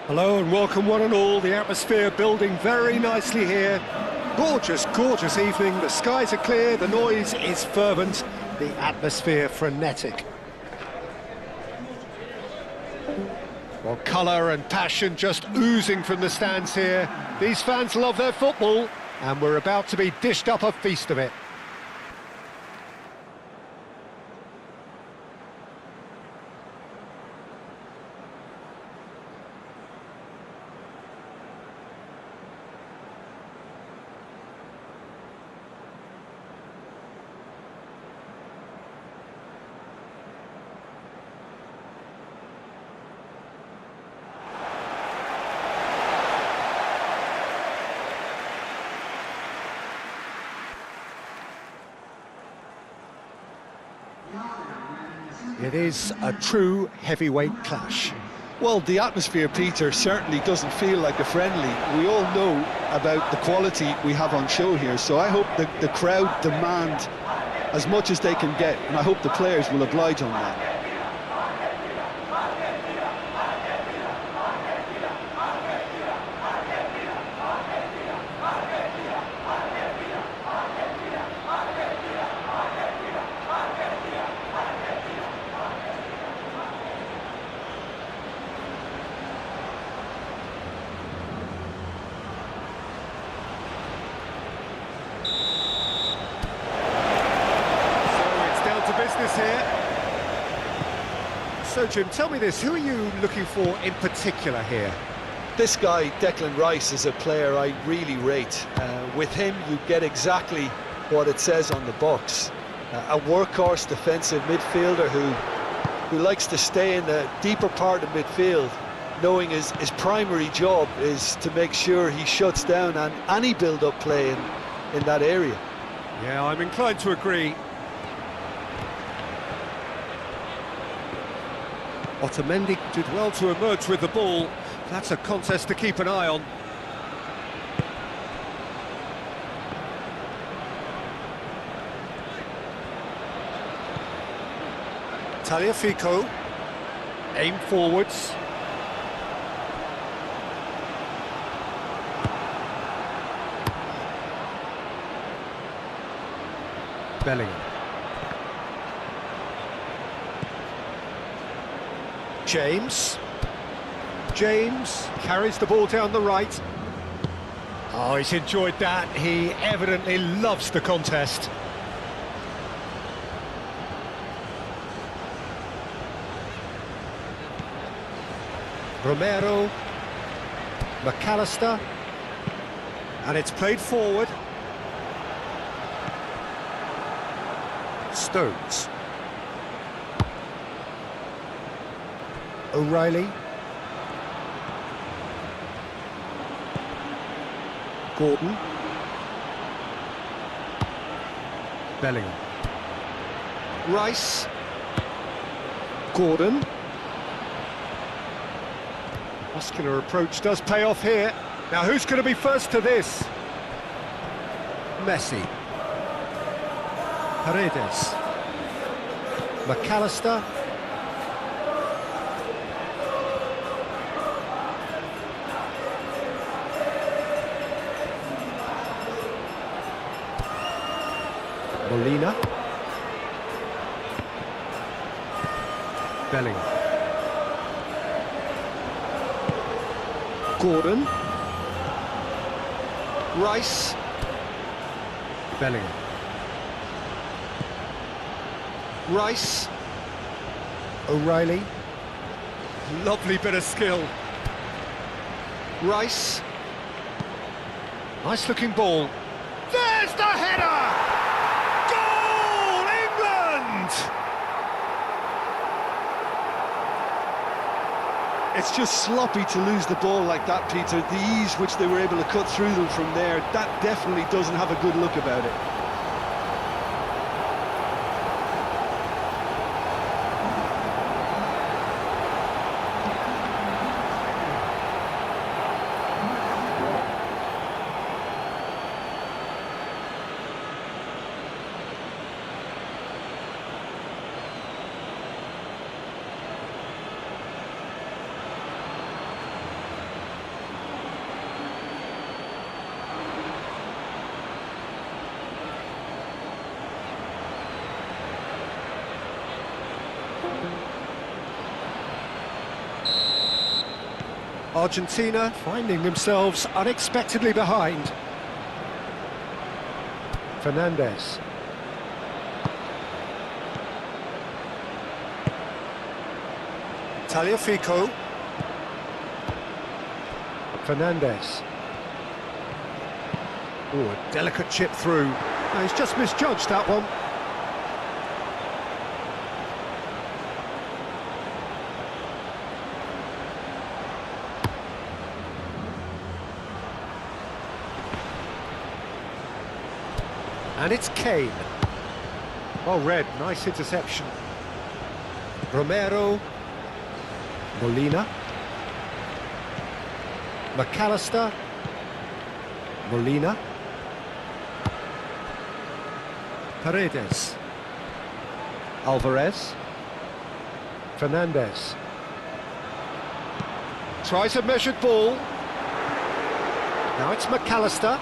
Hello and welcome one and all. The atmosphere building very nicely here. Gorgeous, gorgeous evening. The skies are clear, the noise is fervent, the atmosphere frenetic. Well, colour and passion just oozing from the stands here. These fans love their football, and we're about to be dished up a feast of it. It is a true heavyweight clash. Well, the atmosphere, Peter, certainly doesn't feel like a friendly. We all know about the quality we have on show here, so I hope that the crowd demand as much as they can get, and I hope the players will oblige on that. Business here. So Jim, tell me this, who are you looking for in particular here? This guy, Declan Rice, is a player I really rate. With him, you get exactly what it says on the box. A workhorse defensive midfielder who likes to stay in the deeper part of midfield, knowing his primary job is to make sure he shuts down any build-up play in that area. Yeah, I'm inclined to agree. Otamendi did well to emerge with the ball. That's a contest to keep an eye on. Tagliafico. Aim forwards. Bellingham. James carries the ball down the right. Oh, he's enjoyed that. He evidently loves the contest. Romero, McAllister, and it's played forward. Stones. O'Reilly. Gordon. Bellingham. Rice. Gordon. Muscular approach does pay off here. Now who's going to be first to this? Messi. Paredes. McAllister. Molina. Bellingham. Gordon. Rice. Bellingham. Rice. O'Reilly. Lovely bit of skill. Rice. Nice looking ball. There's the header! Goal, England! It's just sloppy to lose the ball like that, Peter. The ease which they were able to cut through them from there, that definitely doesn't have a good look about it. Argentina finding themselves unexpectedly behind. Fernandez. Tagliafico. Fernandez. Oh, a delicate chip through. No, he's just misjudged that one. And it's Kane. Well read, nice interception. Romero. Molina. McAllister. Molina. Paredes. Alvarez. Fernandez. Tries a measured ball. Now it's McAllister.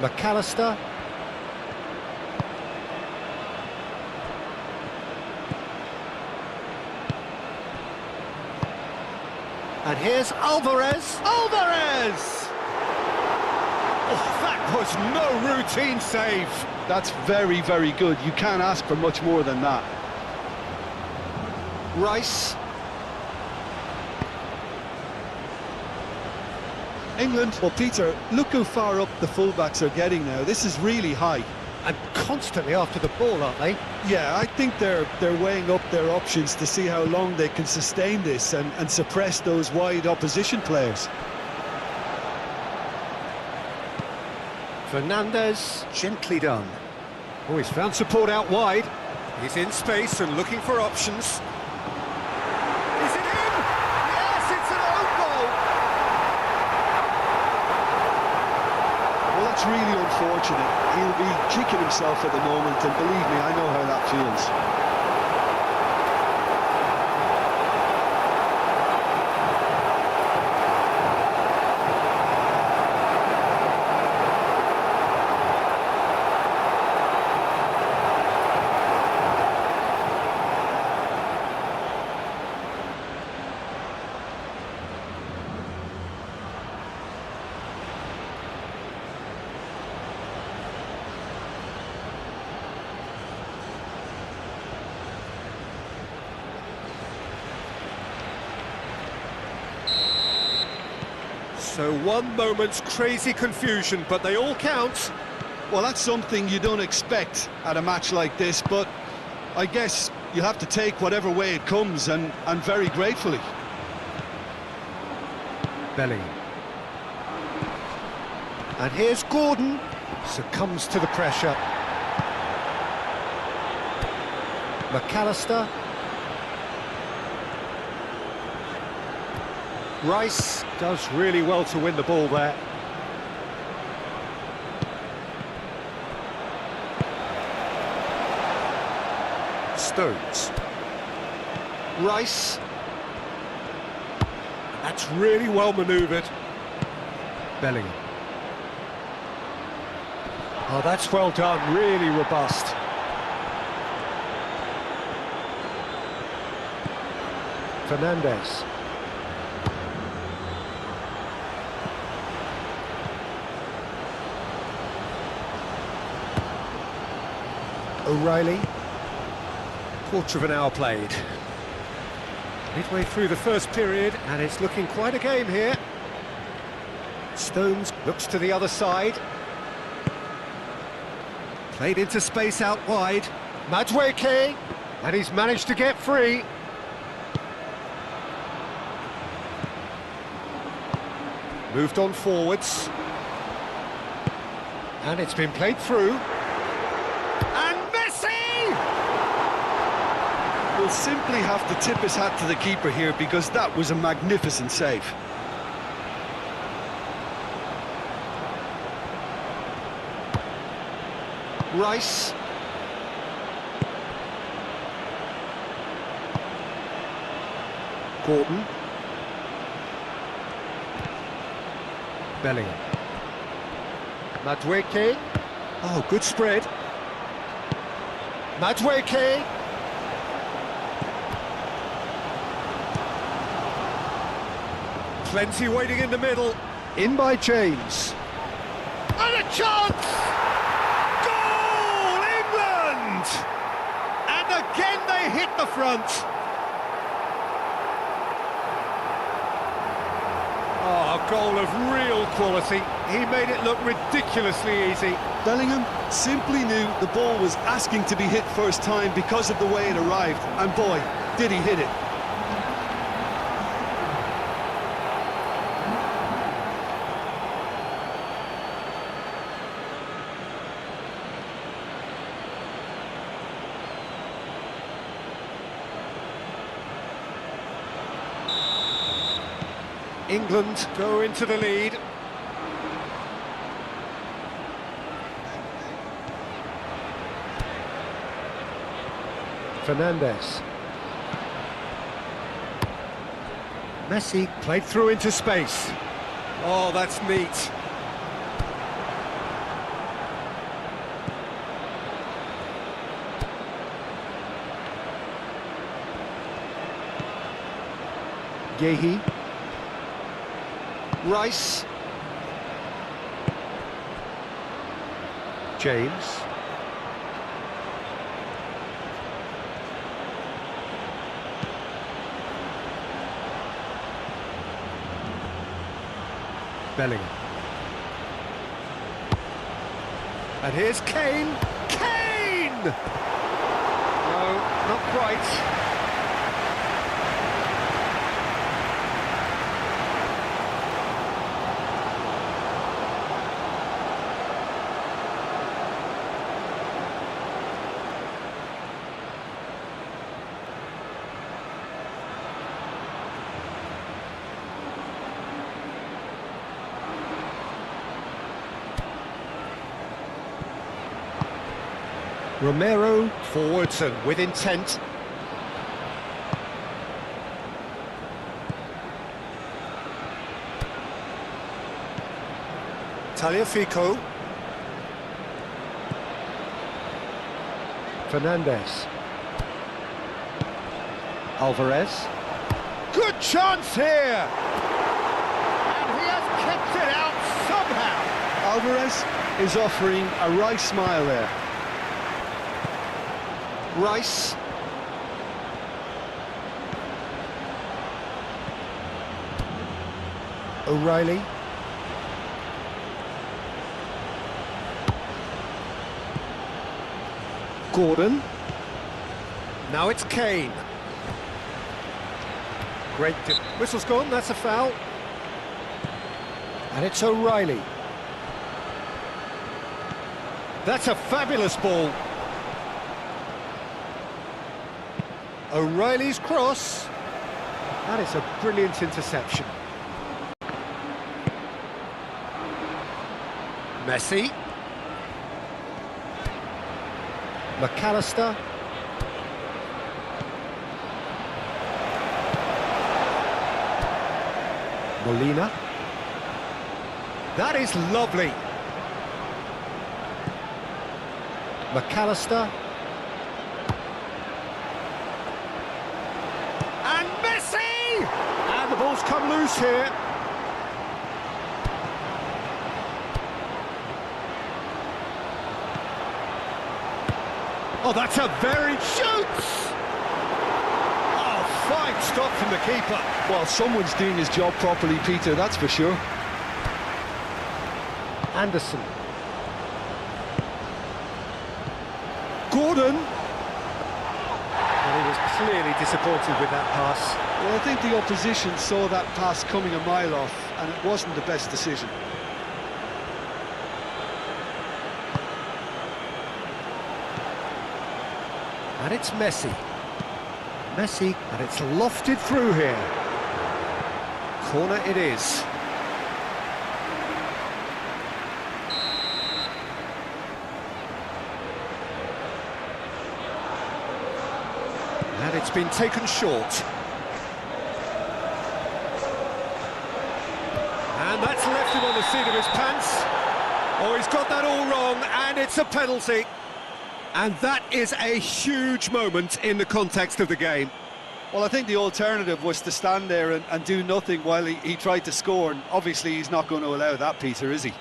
McAllister. And here's Alvarez. Alvarez! Oh, that was no routine save. That's very, very good. You can't ask for much more than that. Rice. England, well, Peter, look how far up the fullbacks are getting now. This is really high. And constantly after the ball, aren't they? Yeah, I think they're weighing up their options to see how long they can sustain this and suppress those wide opposition players. Fernandez, gently done. Oh, he's found support out wide. He's in space and looking for options. Is it in? Yes, it's an own goal. Well, that's really unfortunate. He'll be kicking himself at the moment, and believe me, I know how that feels. So one moment's crazy confusion, but they all count. Well, that's something you don't expect at a match like this, but I guess you'll have to take whatever way it comes, and very gratefully. Bellingham. And here's Gordon. Succumbs to the pressure. McAllister. Rice does really well to win the ball there. Stones. Rice. That's really well manoeuvred. Bellingham. Oh, that's well done, really robust. Fernandez. O'Reilly. Quarter of an hour played. Midway through the first period, and it's looking quite a game here. Stones looks to the other side. Played into space out wide. Madueke, and he's managed to get free. Moved on forwards. And it's been played through. And Messi! Will simply have to tip his hat to the keeper here because that was a magnificent save. Rice. Gordon. Bellingham. Madueke. Oh, good spread. Madueke. Plenty waiting in the middle. In by James. And a chance! Goal, England! And again they hit the front. Oh, a goal of real quality. He made it look ridiculously easy. Bellingham simply knew the ball was asking to be hit first time because of the way it arrived. And boy, did he hit it. England go into the lead. Fernandes. Messi played through into space. Oh, that's neat. Yehi. Rice. James. Bellingham. And here's Kane. Kane! No, not quite. Romero forwards and with intent. Tagliafico. Fernandes. Alvarez. Good chance here! And he has kept it out somehow! Alvarez is offering a wry smile there. Rice. O'Reilly. Gordon. Now it's Kane. Great. Whistle's gone, that's a foul. And it's O'Reilly. That's a fabulous ball. O'Reilly's cross. That is a brilliant interception. Messi. McAllister. Molina. That is lovely. McAllister. And Messi! And the ball's come loose here. Oh, that's a very shoots! Good stop from the keeper. Well, someone's doing his job properly, Peter, that's for sure. Anderson. Gordon. Well, he was clearly disappointed with that pass. Well, I think the opposition saw that pass coming a mile off, and it wasn't the best decision. And it's Messi. Messi, and it's lofted through here. Corner it is. And it's been taken short. And that's left him on the seat of his pants. Oh, he's got that all wrong, and it's a penalty. And that is a huge moment in the context of the game. Well, I think the alternative was to stand there and do nothing while he tried to score, and obviously he's not going to allow that, Peter, is he?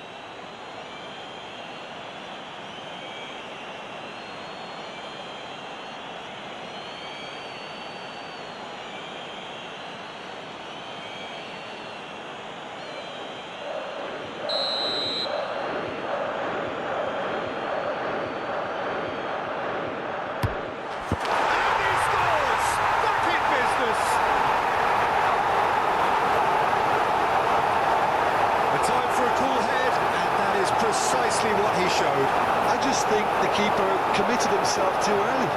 Precisely what he showed. I just think the keeper committed himself too early.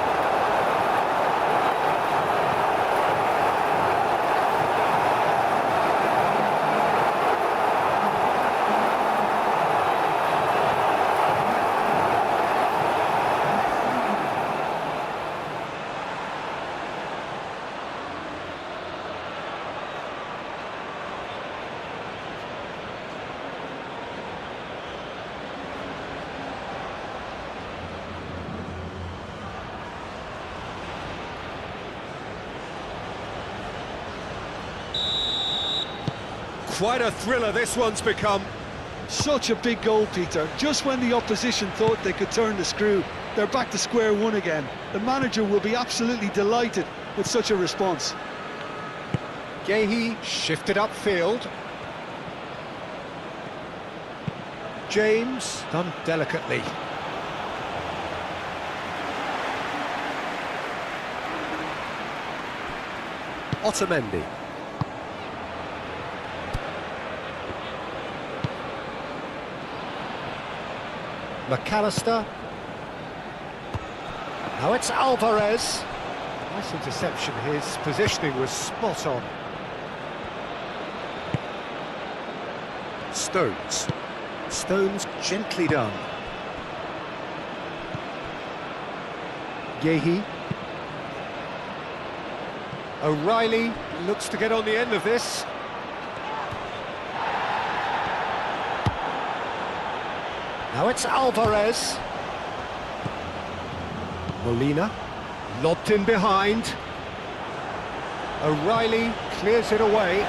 Quite a thriller this one's become. Such a big goal, Peter. Just when the opposition thought they could turn the screw, they're back to square one again. The manager will be absolutely delighted with such a response. Gahey shifted upfield. James done delicately. Otamendi. McAllister. Now it's Alvarez. Nice interception, his positioning was spot on. Stones. Stones gently done. Gahey. O'Reilly looks to get on the end of this. Now it's Alvarez. Molina, lobbed in behind. O'Reilly clears it away.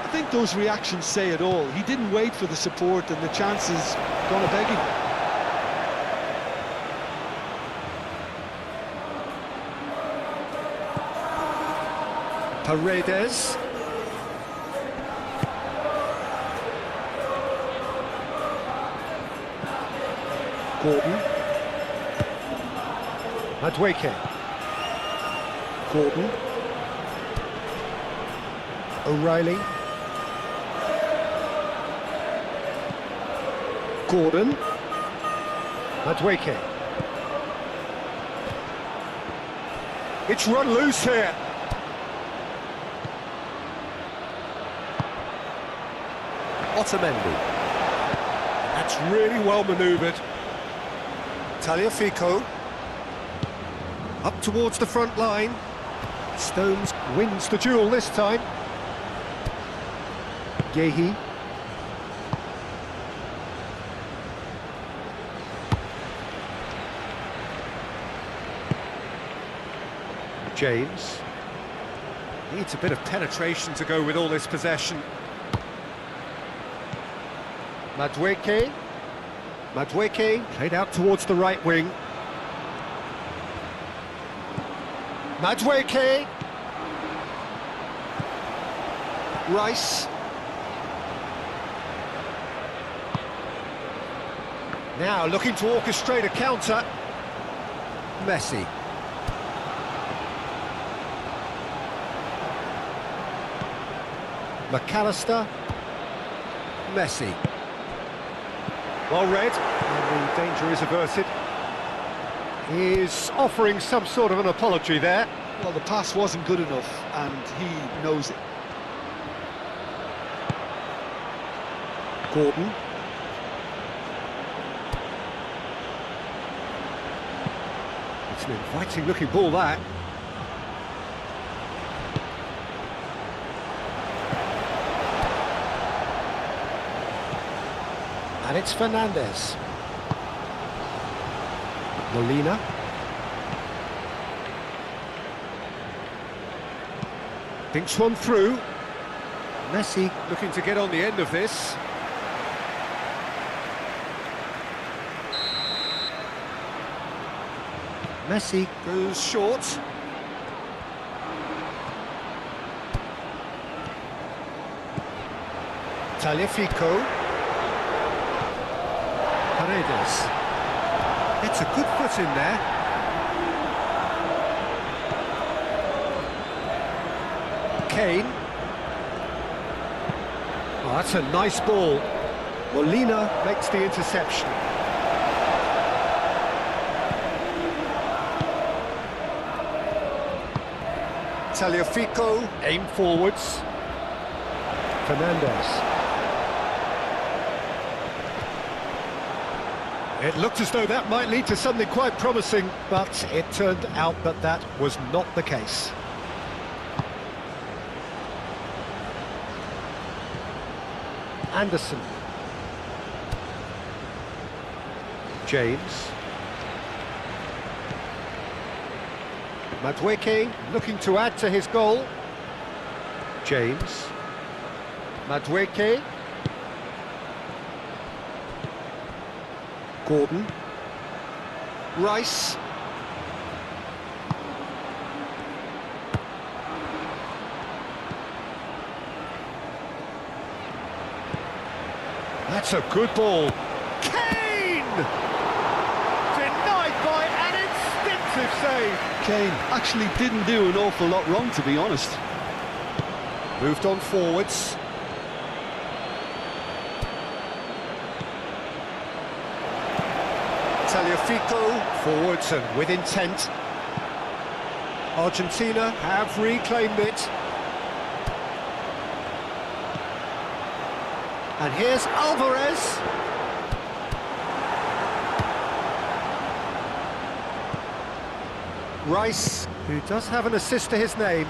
I think those reactions say it all. He didn't wait for the support, and the chance is gonna beg him. Paredes. Gordon. Madueke. Gordon. O'Reilly. Gordon. Madueke. It's run loose here. Otamendi. That's really well manoeuvred. Tagliafico. Up towards the front line. Stones wins the duel this time. Gahey. James. Needs a bit of penetration to go with all this possession. Madueke played out towards the right wing. Madueke. Rice. Now looking to orchestrate a counter. Messi. McAllister. Messi. Well read, and the danger is averted. He's offering some sort of an apology there. Well, the pass wasn't good enough, and he knows it. Gordon. It's an inviting looking ball, that. And it's Fernandez. Molina. Thinks one through. Messi looking to get on the end of this. Messi goes short. Tagliafico. Paredes. It's a good foot in there. Kane. Oh, that's a nice ball. Molina makes the interception. Tagliafico, aim forwards. Fernandez. It looked as though that might lead to something quite promising, but it turned out that that was not the case. Anderson. James. Madueke looking to add to his goal. James. Madueke. Gordon. Rice. That's a good ball. Kane! Denied by an instinctive save. Kane actually didn't do an awful lot wrong, to be honest. Moved on forwards. Tagliafico, forwards and with intent. Argentina have reclaimed it. And here's Alvarez. Rice, who does have an assist to his name.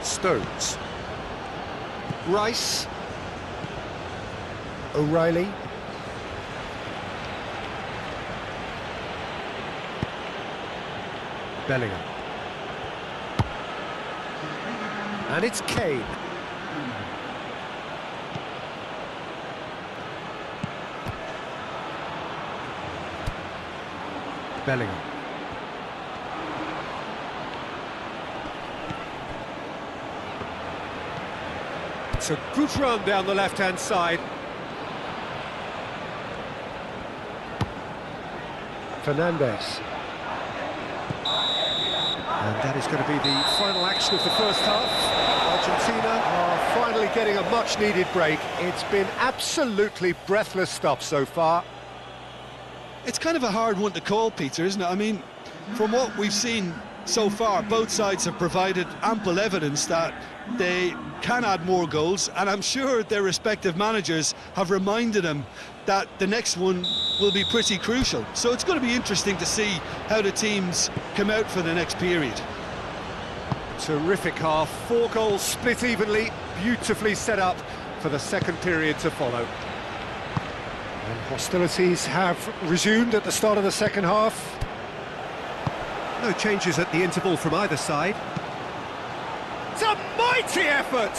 Stones. Rice. O'Reilly. Bellingham. And it's Kane. Bellingham. It's a good run down the left-hand side. Fernandez. And that is going to be the final action of the first half. Argentina are finally getting a much-needed break. It's been absolutely breathless stuff so far. It's kind of a hard one to call, Peter, isn't it? I mean, from what we've seen so far, both sides have provided ample evidence that they can add more goals, and I'm sure their respective managers have reminded them that the next one will be pretty crucial. So it's going to be interesting to see how the teams come out for the next period. Terrific half, 4 goals split evenly, beautifully set up for the second period to follow. And hostilities have resumed at the start of the second half. No changes at the interval from either side. It's a mighty effort!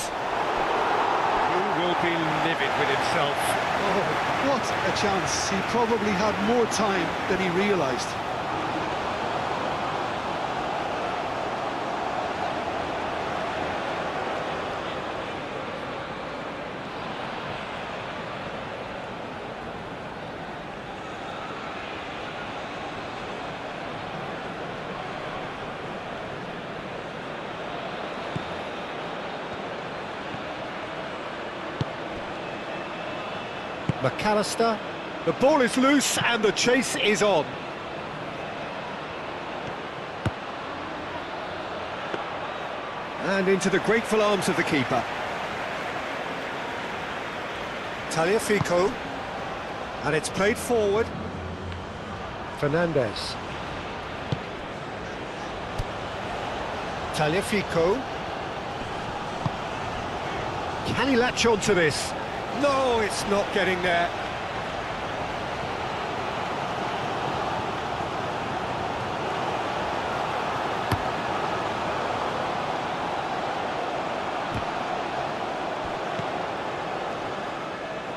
He will be livid with himself. Oh, what a chance. He probably had more time than he realised. McAllister, the ball is loose and the chase is on. And into the grateful arms of the keeper. Tagliafico, and it's played forward. Fernandez. Tagliafico. Can he latch on to this? No, it's not getting there.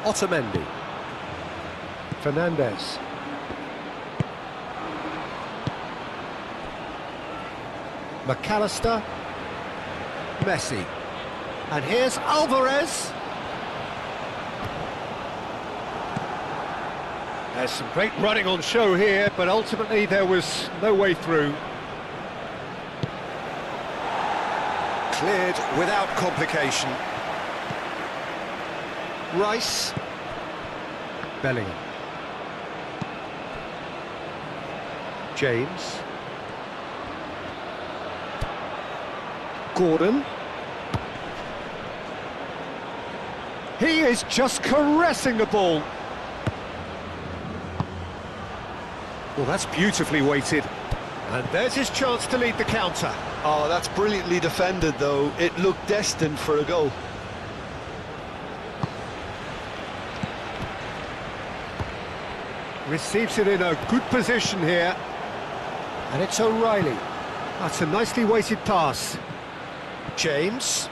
Otamendi. Fernandez. McAllister. Messi. And here's Alvarez. There's some great running on show here, but ultimately there was no way through. Cleared without complication. Rice. Bellingham. James. Gordon. He is just caressing the ball. Well, that's beautifully weighted. And there's his chance to lead the counter. Oh, that's brilliantly defended, though. It looked destined for a goal. Receives it in a good position here. And it's O'Reilly. That's a nicely weighted pass. James.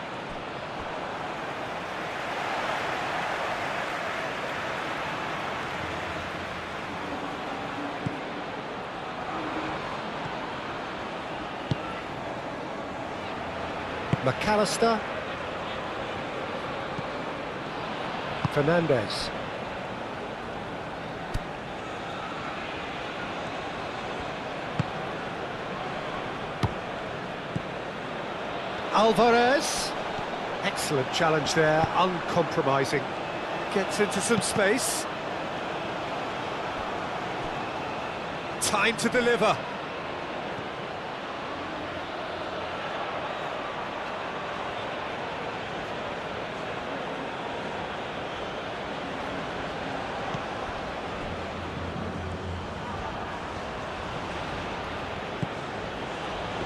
McAllister. Fernandez. Alvarez. Excellent challenge there, uncompromising. Gets into some space. Time to deliver.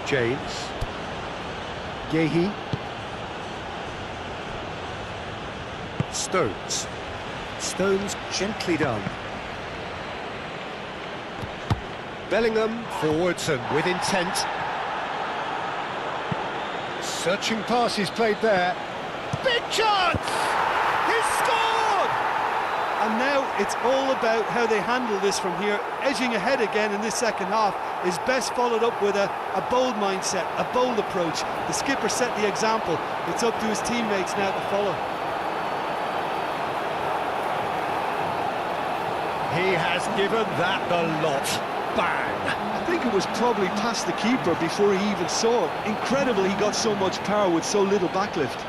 James. Yehi. Stones. Stones gently done. Bellingham forwards and with intent. Searching pass he's played there. Big chance! He's scored! And now it's all about how they handle this from here. Edging ahead again in this second half is best followed up with a bold mindset, a bold approach. The skipper set the example. It's up to his teammates now to follow. He has given that the lot. Bang! I think it was probably past the keeper before he even saw it. Incredible he got so much power with so little backlift.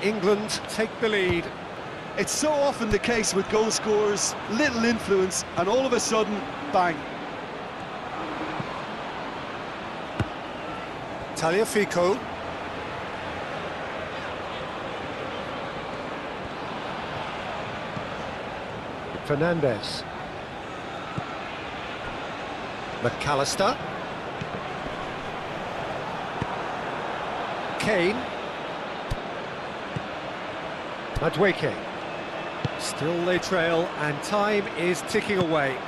England take the lead. It's so often the case with goal scorers, little influence, and all of a sudden, bang. Tagliafico. Fernandez. McAllister. Kane. Madueke. Still they trail, and time is ticking away.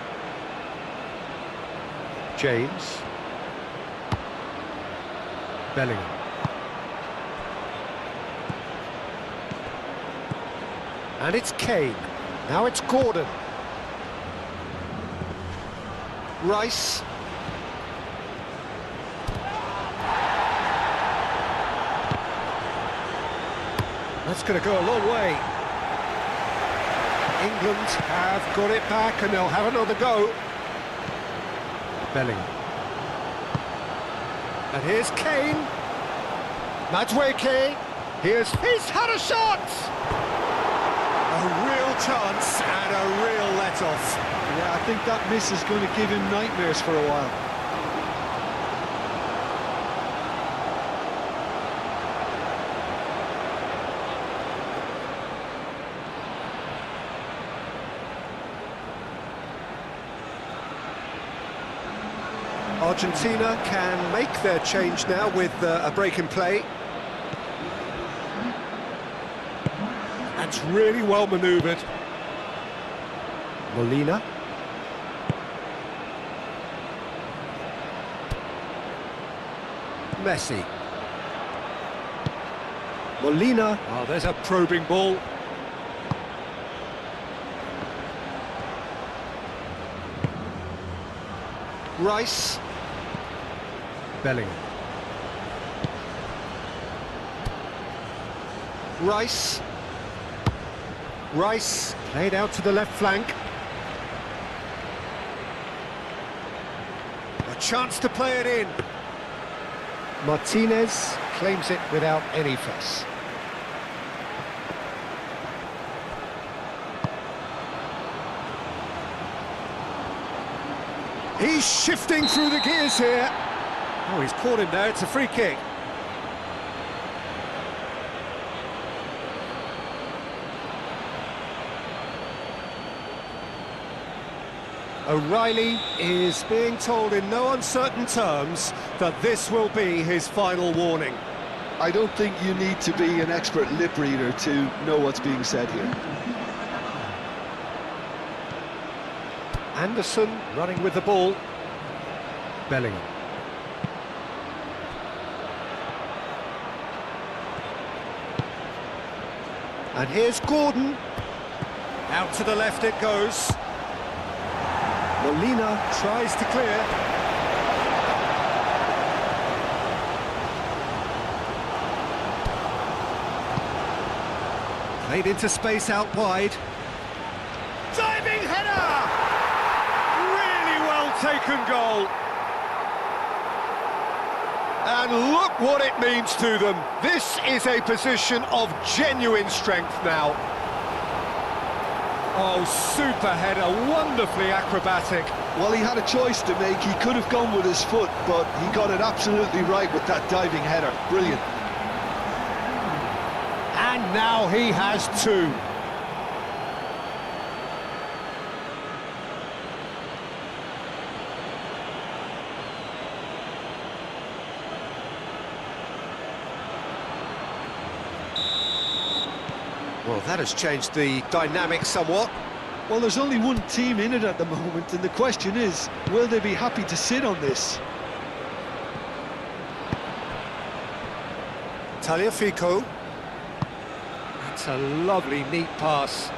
James. Bellingham. And it's Kane. Now it's Gordon. Rice. That's going to go a long way. England have got it back and they'll have another go. Bellingham. And here's Kane. Madueke. He's had a shot! A real chance and a real let-off. Yeah, I think that miss is going to give him nightmares for a while. Argentina can make their change now with a break in play. That's really well manoeuvred. Molina. Messi. Molina. Oh, there's a probing ball. Rice. Bellingham. Rice. Rice played out to the left flank. A chance to play it in. Martinez claims it without any fuss. He's shifting through the gears here. Oh, he's caught him there. It's a free kick. O'Reilly is being told in no uncertain terms that this will be his final warning. I don't think you need to be an expert lip reader to know what's being said here. Anderson running with the ball. Bellingham. And here's Gordon. Out to the left it goes. Molina tries to clear. Played into space out wide. Diving header! Really well taken goal. And look what it means to them. This is a position of genuine strength now. Oh, super header, wonderfully acrobatic. Well, he had a choice to make. He could have gone with his foot, but he got it absolutely right with that diving header. Brilliant. And now he has two. Well, that has changed the dynamic somewhat. Well, there's only one team in it at the moment, and the question is, will they be happy to sit on this? Tagliafico. That's a lovely, neat pass.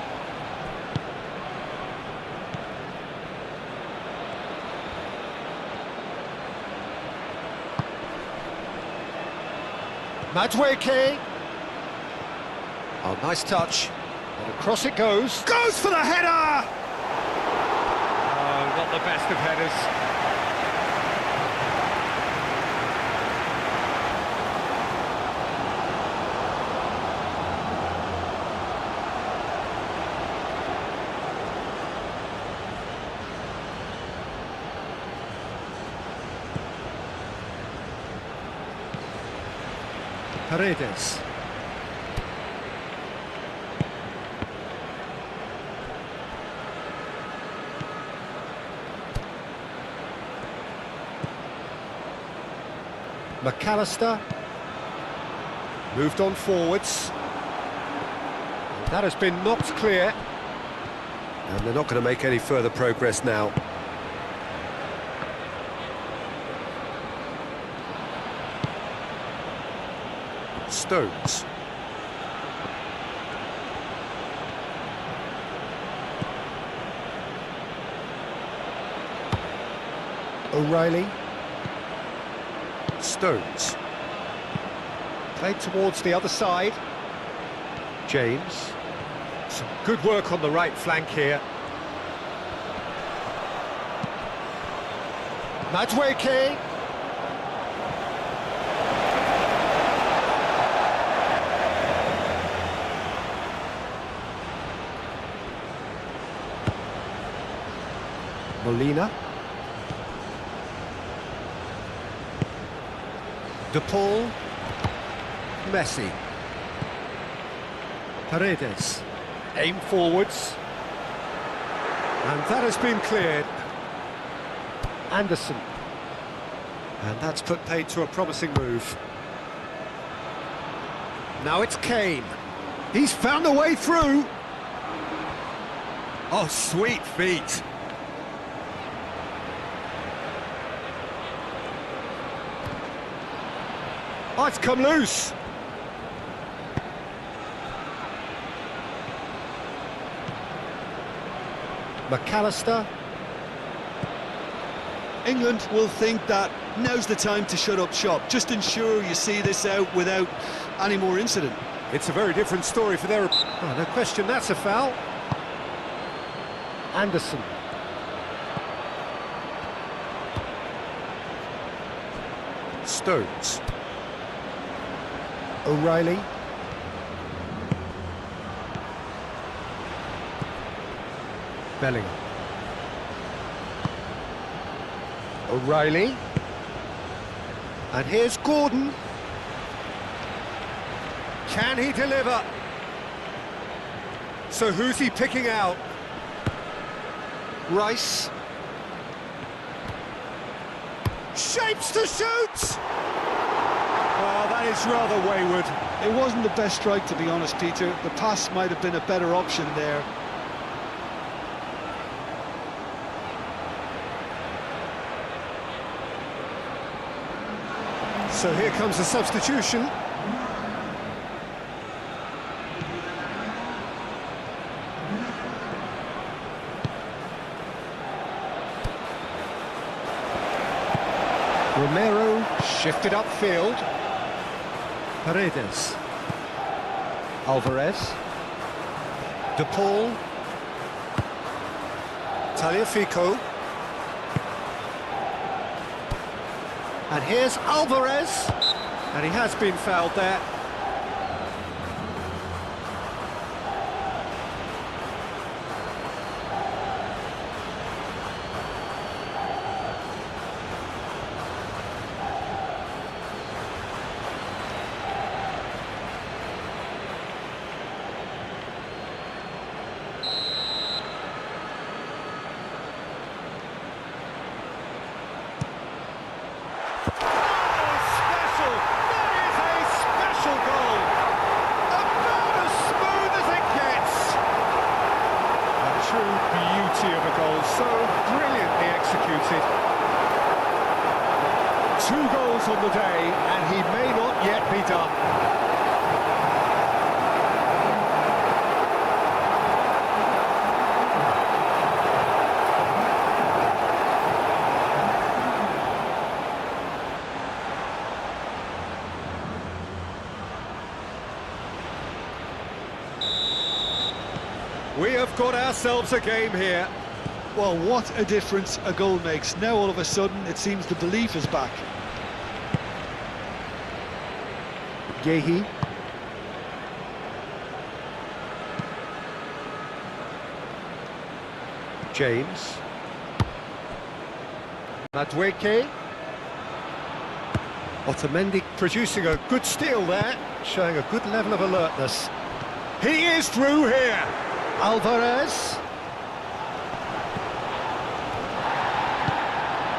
Madueke. Oh, nice touch. And across it goes. Goes for the header! Oh, not the best of headers. Paredes. McAllister. Moved on forwards. That has been knocked clear. And they're not going to make any further progress now. Stones. O'Reilly. Stones. Played towards the other side. James. Some good work on the right flank here. Madueke. Molina. De Paul. Messi. Paredes. Aim forwards. And that has been cleared. Anderson. And that's put paid to a promising move. Now it's Kane. He's found a way through. Oh, sweet feet. Oh, it's come loose. McAllister. England will think that now's the time to shut up shop. Just ensure you see this out without any more incident. It's a very different story for their... Oh, no question, that's a foul. Anderson. Stones. O'Reilly. Bellingham. O'Reilly. And here's Gordon. Can he deliver? So who's he picking out? Rice. Shapes to shoot! Oh, that is rather wayward. It wasn't the best strike, to be honest, Peter. The pass might have been a better option there. So here comes the substitution. Romero shifted upfield. Paredes. Alvarez. De Paul. Tagliafico. And here's Alvarez. And he has been fouled there. Of a goal, so brilliantly executed. 2 goals on the day, and he may not yet be done. We have got ourselves a game here. Well, what a difference a goal makes. Now all of a sudden it seems the belief is back. Yehi. James. Madueke. Otamendi producing a good steal there, showing a good level of alertness. He is through here. Alvarez.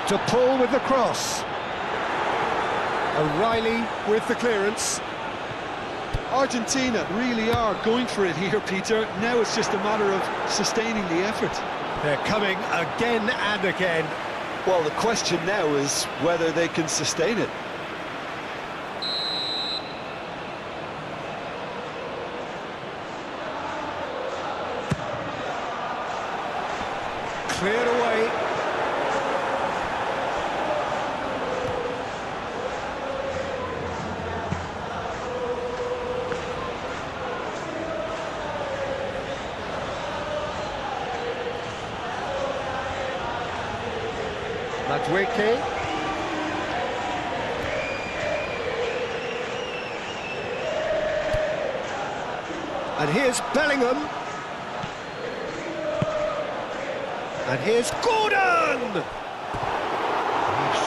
De Paul with the cross. O'Reilly with the clearance. Argentina really are going for it here, Peter. Now it's just a matter of sustaining the effort. They're coming again and again. Well, the question now is whether they can sustain it. Cleared away. Joystick. And here's Bellingham. And here's Gordon! He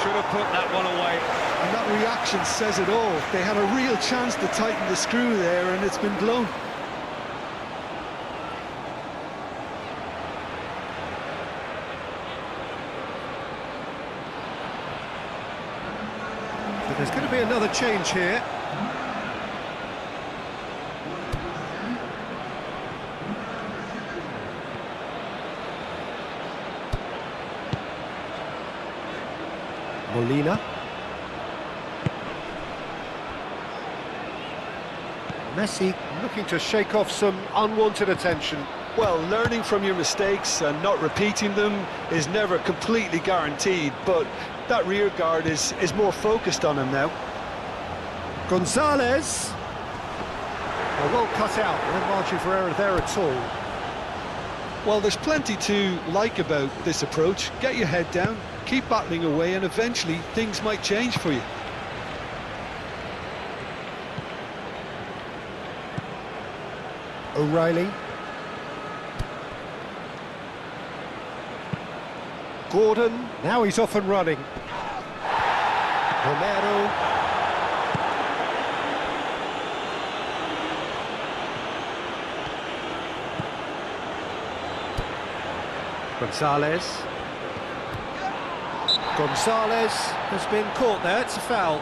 should have put that one away. And that reaction says it all. They had a real chance to tighten the screw there, and it's been blown. But there's going to be another change here. Molina. Messi looking to shake off some unwanted attention. Well, learning from your mistakes and not repeating them is never completely guaranteed, but that rear guard is more focused on him now. Gonzalez. Well cut out, no margin for error there at all. Well, there's plenty to like about this approach. Get your head down, keep battling away, and eventually things might change for you. O'Reilly. Gordon, now he's off and running. Romero. Gonzalez. Gonzalez has been caught there, it's a foul.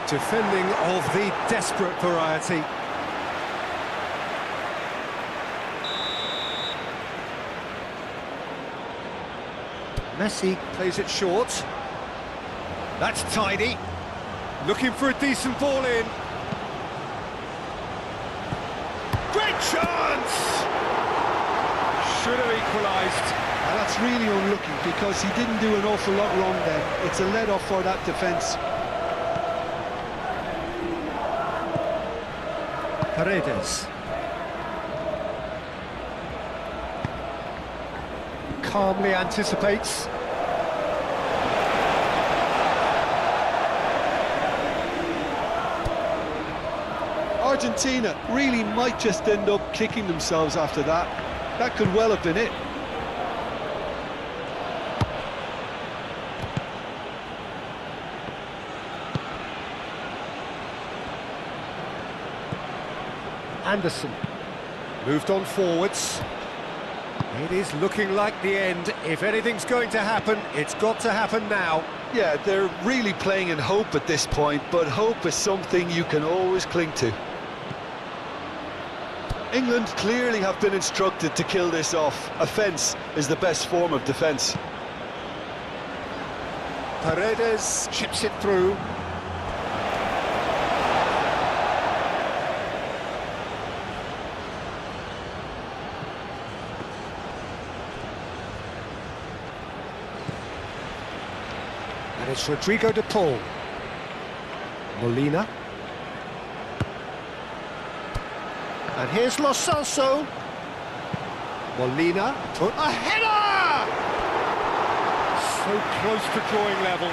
Defending of the desperate variety. Messi plays it short. That's tidy. Looking for a decent ball in. Great chance! Should have equalised. And that's really unlucky because he didn't do an awful lot wrong then. It's a let-off for that defence. Paredes. Calmly anticipates. Argentina really might just end up kicking themselves after that. That could well have been it. Anderson moved on forwards. It is looking like the end. If anything's going to happen, it's got to happen now. Yeah, they're really playing in hope at this point, but hope is something you can always cling to. England clearly have been instructed to kill this off. Offence is the best form of defence. Paredes chips it through. And it's Rodrigo de Paul. Molina. And here's Lo Celso. Molina. A header! So close to drawing level.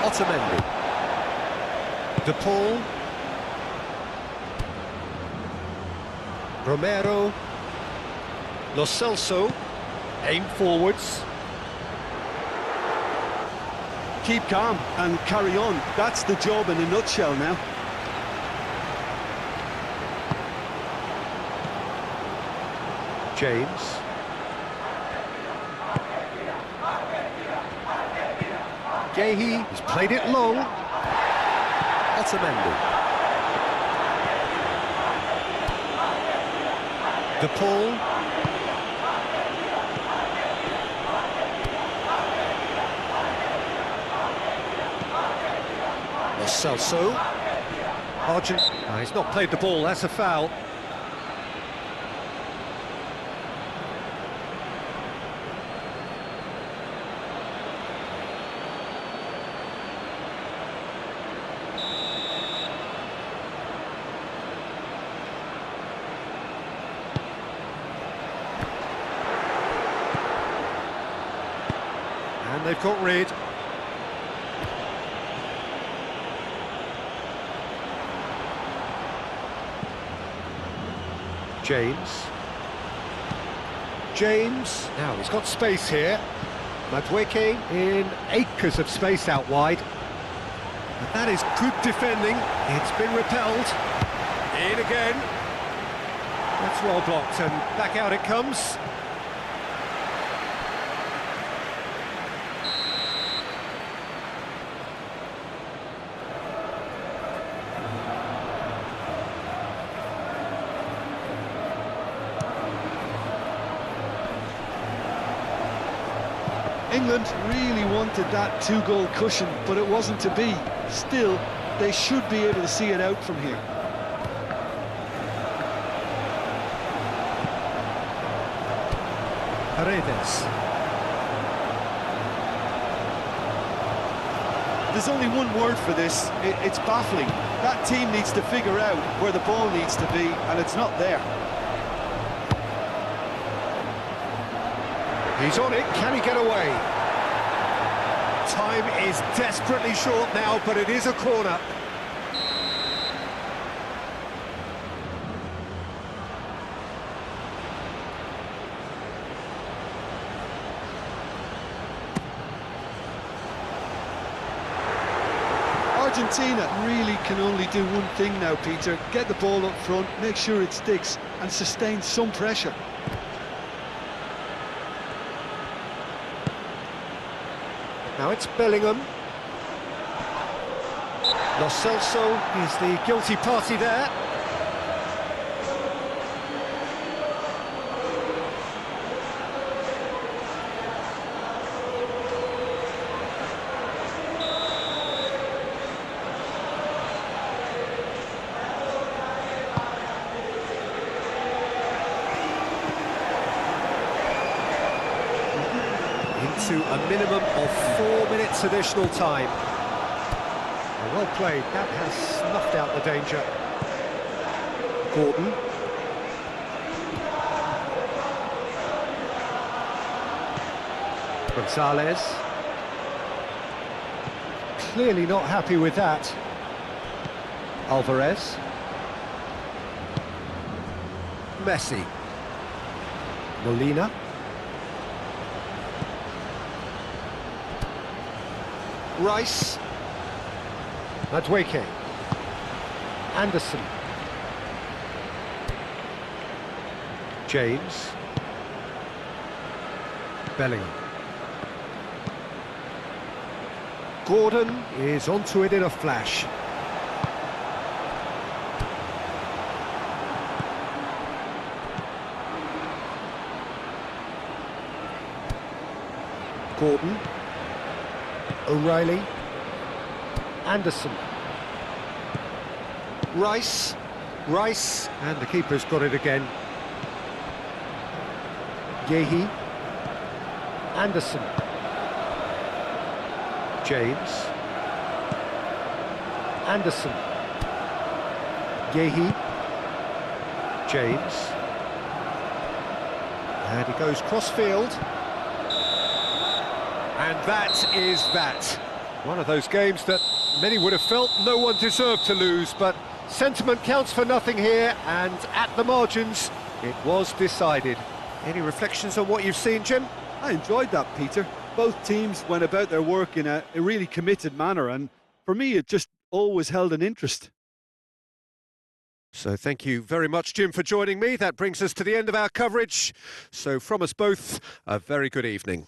Otamendi. De Paul. Romero. Lo Celso. Aim forwards. Keep calm and carry on. That's the job in a nutshell now. James. Gehi, he's played it long. Otamendi. De Paul. Lo Celso. Argentina. He's not played the ball, that's a foul. And they've got rid. James. Now he's got space here. Madueke in acres of space out wide. And that is good defending. It's been repelled. In again. That's well blocked and back out it comes. England really wanted that two-goal cushion, but it wasn't to be. Still, they should be able to see it out from here. Paredes. There's only one word for this. It's baffling. That team needs to figure out where the ball needs to be, and it's not there. He's on it, can he get away? Time is desperately short now, but it is a corner. Argentina really can only do one thing now, Peter. Get the ball up front, make sure it sticks, and sustain some pressure. Now it's Bellingham. Lo Celso is the guilty party there. Into a minimum of 4 minutes additional time. Well played, that has snuffed out the danger. Gordon. Gonzalez. Clearly not happy with that. Alvarez. Messi. Molina. Rice. Madueke. Anderson. James. Bellingham. Gordon is onto it in a flash. Gordon. O'Reilly. Anderson. Rice. And the keeper's got it again. Gehi. Anderson. James. Anderson. Gehi. James. And he goes cross-field. And that is that. One of those games that many would have felt no one deserved to lose, but sentiment counts for nothing here, and at the margins, it was decided. Any reflections on what you've seen, Jim? I enjoyed that, Peter. Both teams went about their work in a really committed manner, and for me, it just always held an interest. So thank you very much, Jim, for joining me. That brings us to the end of our coverage. So from us both, a very good evening.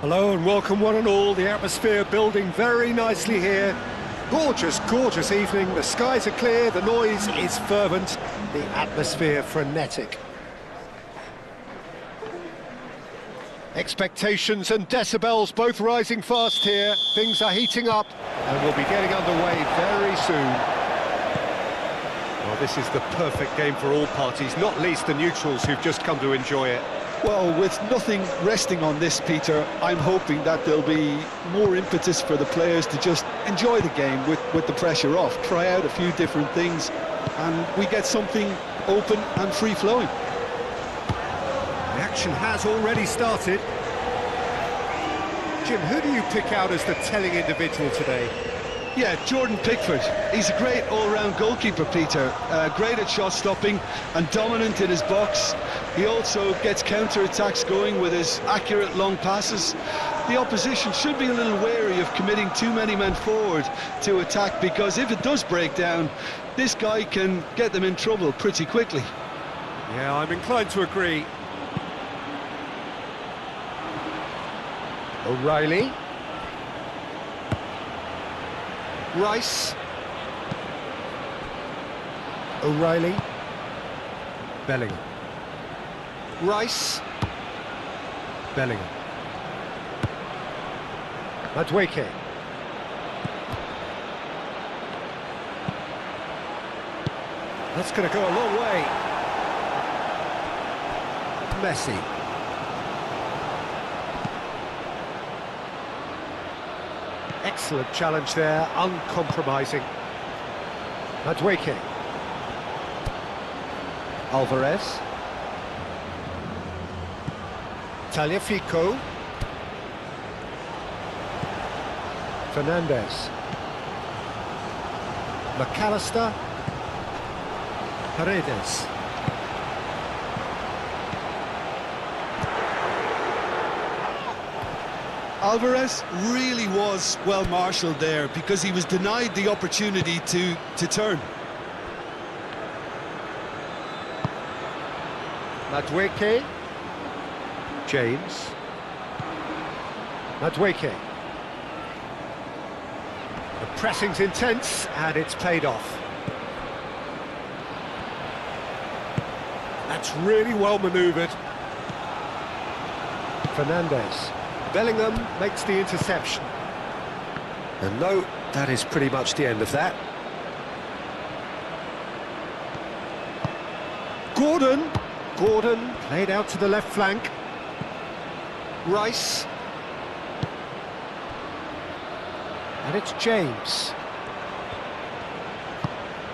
Hello and welcome one and all, the atmosphere building very nicely here. Gorgeous, gorgeous evening, the skies are clear, the noise is fervent, the atmosphere frenetic. Expectations and decibels both rising fast here, things are heating up and we'll be getting underway very soon. Well, this is the perfect game for all parties, not least the neutrals who've just come to enjoy it. Well, with nothing resting on this, Peter, I'm hoping that there'll be more impetus for the players to just enjoy the game with the pressure off, try out a few different things, and we get something open and free-flowing. The action has already started. Jim, who do you pick out as the telling individual today? Yeah, Jordan Pickford. He's a great all-round goalkeeper, Peter. Great at shot stopping and dominant in his box. He also gets counter-attacks going with his accurate long passes. The opposition should be a little wary of committing too many men forward to attack, because if it does break down, this guy can get them in trouble pretty quickly. Yeah, I'm inclined to agree. O'Reilly. Rice. O'Reilly. Bellingham. Rice. Bellingham. Madueke. That's going to go a long way. Messi. Excellent challenge there, uncompromising. Madueke. Alvarez. Tagliafico. Fernandez. McAllister. Paredes. Alvarez really was well marshalled there, because he was denied the opportunity to turn. Madueke. James. Madueke. The pressing's intense and it's paid off. That's really well manoeuvred. Fernandez. Bellingham makes the interception. And no, that is pretty much the end of that. Gordon. Gordon played out to the left flank. Rice. And it's James.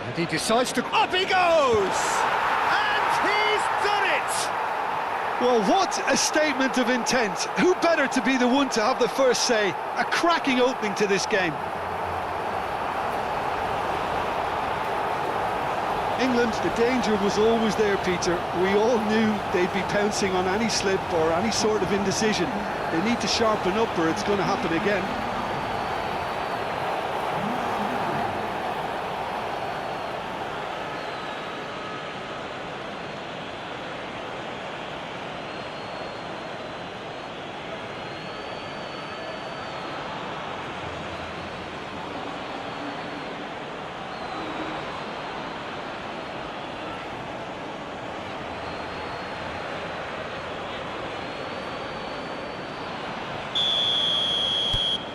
And he decides to... Up he goes! And he's done it! Well, what a statement of intent. Who better to be the one to have the first say? A cracking opening to this game. England, the danger was always there, Peter. We all knew they'd be pouncing on any slip or any sort of indecision. They need to sharpen up or it's going to happen again.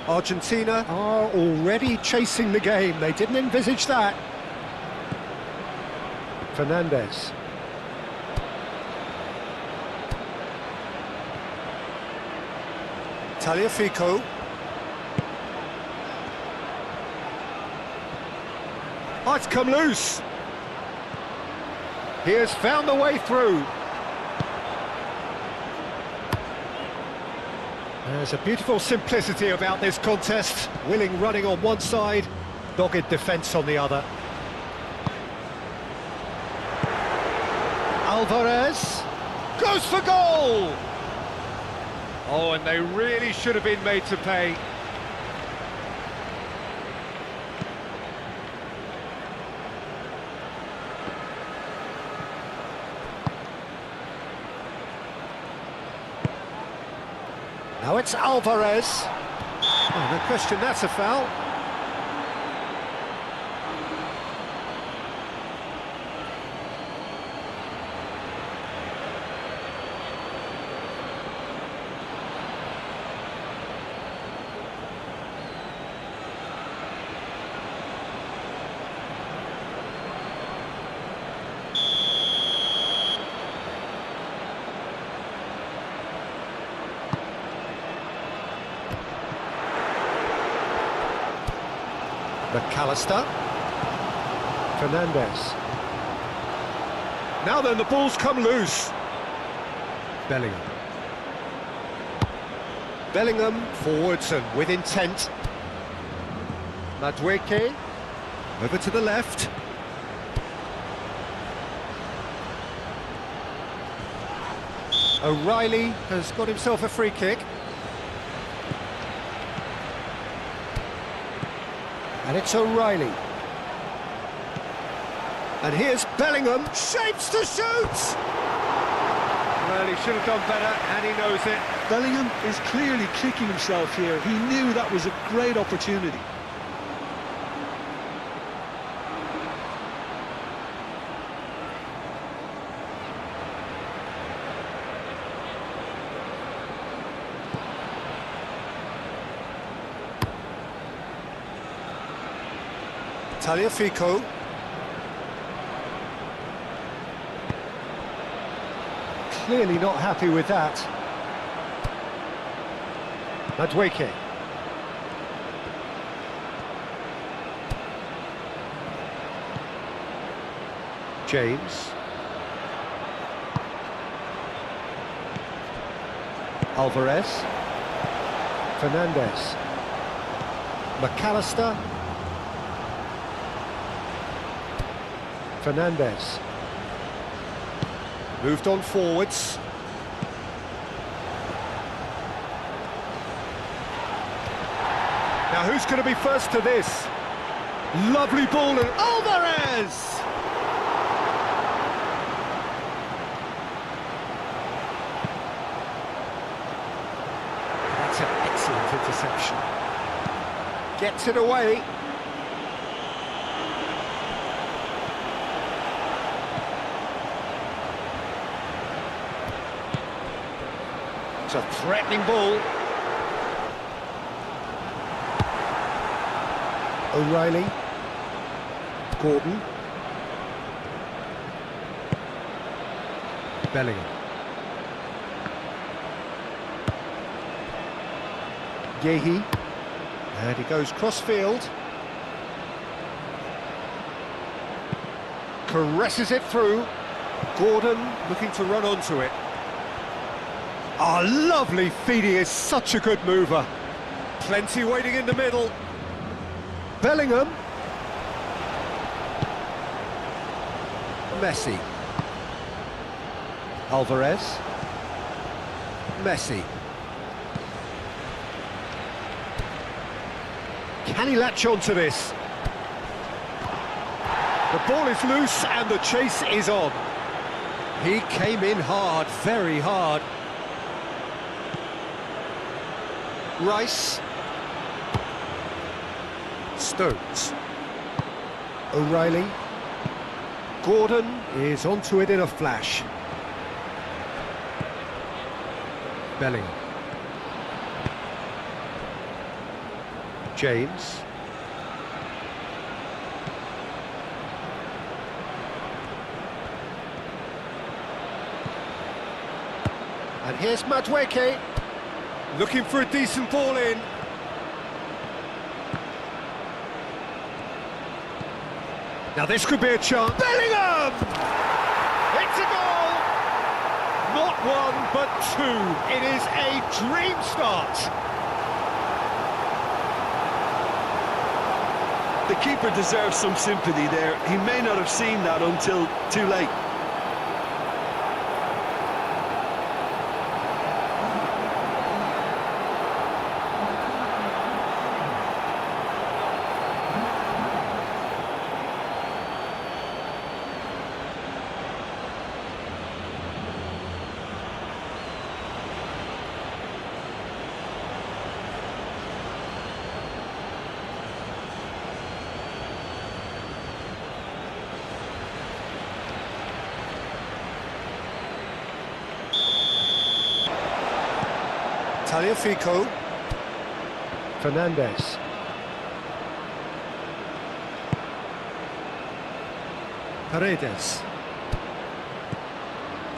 Argentina are already chasing the game. They didn't envisage that. Fernandez. Tagliafico. Oh, it's come loose. He has found the way through. There's a beautiful simplicity about this contest. Willing running on one side, dogged defence on the other. Alvarez goes for goal! Oh, and they really should have been made to pay. Now it's Alvarez. Oh, no question, that's a foul. McAllister. Fernandez. Now then, the ball's come loose. Bellingham. Bellingham forwards and with intent. Madueke. Over to the left. O'Reilly has got himself a free kick. And it's O'Reilly. And here's Bellingham, shapes to shoot! Well, he should have done better, and he knows it. Bellingham is clearly kicking himself here. He knew that was a great opportunity. Tagliafico. Clearly not happy with that. Madueke. James. Alvarez. Fernandez. McAllister. Fernandez. Moved on forwards. Now who's going to be first to this? Lovely ball and Alvarez! That's an excellent interception. Gets it away. It's a threatening ball. O'Reilly. Gordon. Bellingham. Yehi. And he goes cross-field. Caresses it through. Gordon looking to run onto it. Oh, lovely feed, he is such a good mover. Plenty waiting in the middle. Bellingham. Messi. Alvarez. Messi. Can he latch on to this? The ball is loose and the chase is on. He came in hard, very hard. Rice. Stones. O'Reilly. Gordon is onto it in a flash. Bellingham. James. And here's Madueke. Looking for a decent ball in. Now this could be a chance. Bellingham! It's a goal! Not one, but two. It is a dream start. The keeper deserves some sympathy there. He may not have seen that until too late. Tagliafico. Fernandez. Paredes.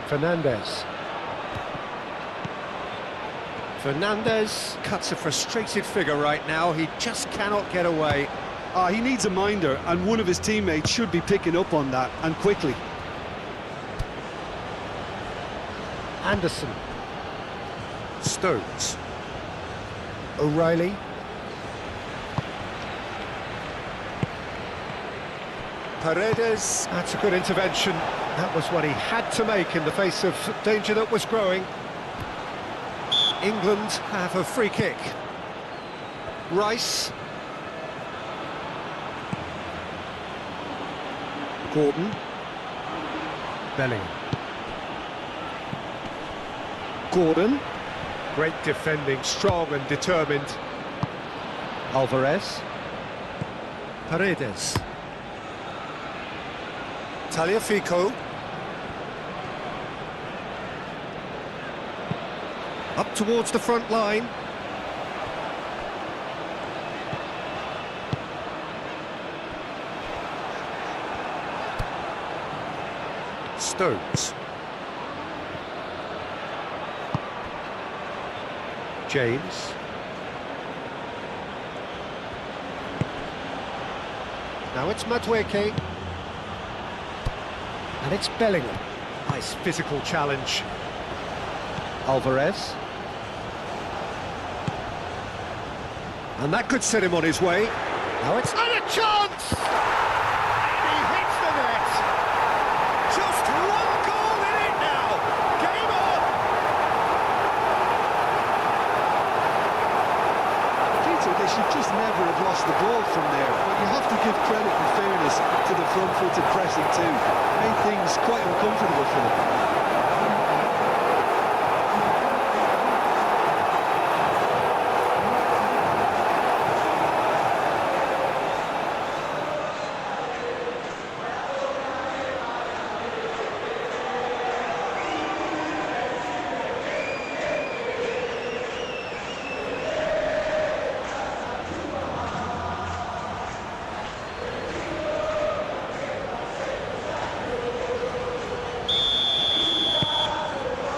Fernandez. Fernandez cuts a frustrated figure right now. He just cannot get away. He needs a minder, and one of his teammates should be picking up on that, and quickly. Anderson. Stones. O'Reilly. Paredes. That's a good intervention. That was what he had to make in the face of danger that was growing. England have a free kick. Rice. Gordon. Bellingham. Gordon. Great defending, strong and determined. Alvarez. Paredes. Tagliafico. Up towards the front line. Stones. James. Now it's Madueke. And it's Bellingham. Nice physical challenge. Alvarez. And that could set him on his way. Now it's... And a chance! He hits the net. Just one goal in it now. Game on! Peter, they should just never have lost the ball from there. But you have to give credit and fairness to the front-footed pressing too. Made things quite uncomfortable for them.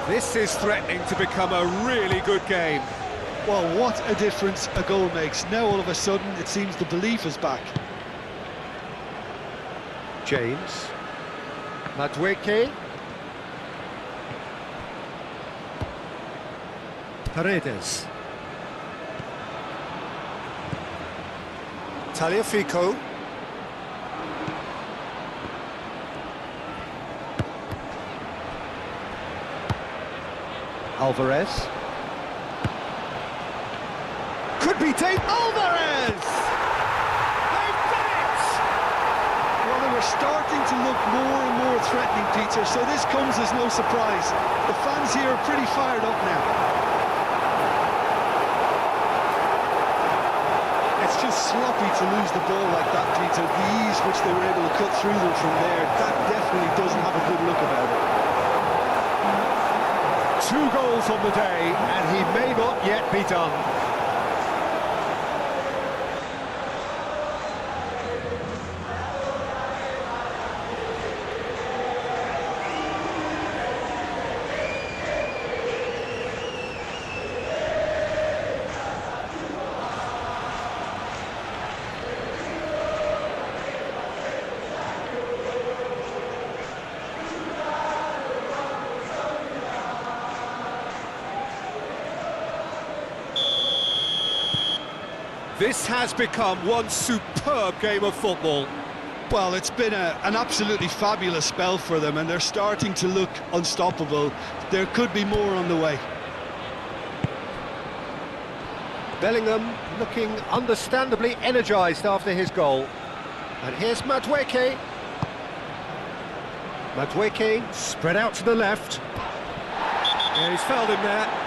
This is threatening to become a really good game. Well, what a difference a goal makes. Now all of a sudden it seems the belief is back. James. Madueke. Paredes. Tagliafico. Alvarez. Could be taken. Alvarez! They've done it! Well, they were starting to look more and more threatening, Peter, so this comes as no surprise. The fans here are pretty fired up now. It's just sloppy to lose the ball like that, Peter. The ease which they were able to cut through them from there, that definitely doesn't have a good look about it. 2 goals on the day, and he may not yet be done. This has become one superb game of football. Well, it's been an absolutely fabulous spell for them, and they're starting to look unstoppable. There could be more on the way. Bellingham looking understandably energised after his goal. And here's Madueke. Madueke spread out to the left. Yeah, he's fouled him there.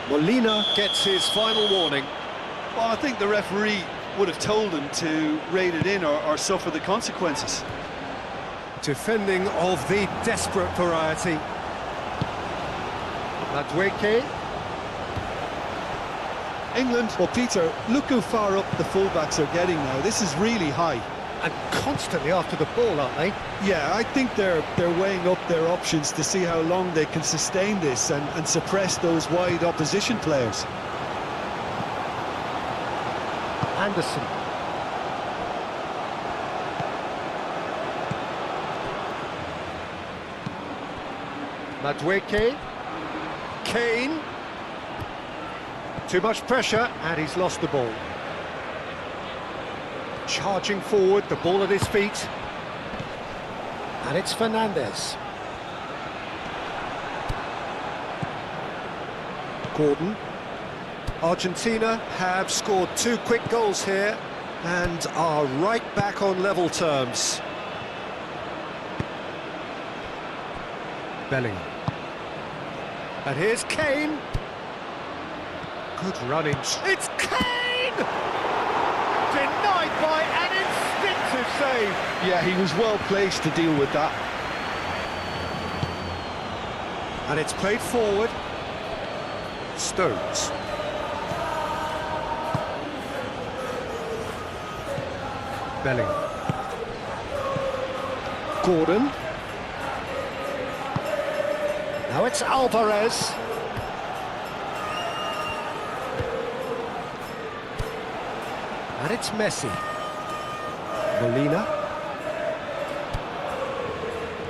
Molina gets his final warning. Well, I think the referee would have told him to rade it in or suffer the consequences. Defending of the desperate variety. Madueke. England, well, Peter, look how far up the fullbacks are getting now. This is really high. And constantly after the ball, aren't they? Yeah, I think they're weighing up their options to see how long they can sustain this and suppress those wide opposition players. Anderson. Madueke. Kane. Too much pressure, and he's lost the ball. Charging forward, the ball at his feet. And it's Fernandes. Gordon. Argentina have scored 2 quick goals here and are right back on level terms. Bellingham. And here's Kane. Good running. It's Kane! Denied by an instinctive save. Yeah, he was well placed to deal with that. And it's played forward. Stones. Bellingham. Gordon. Now it's Alvarez. And it's Messi. Molina.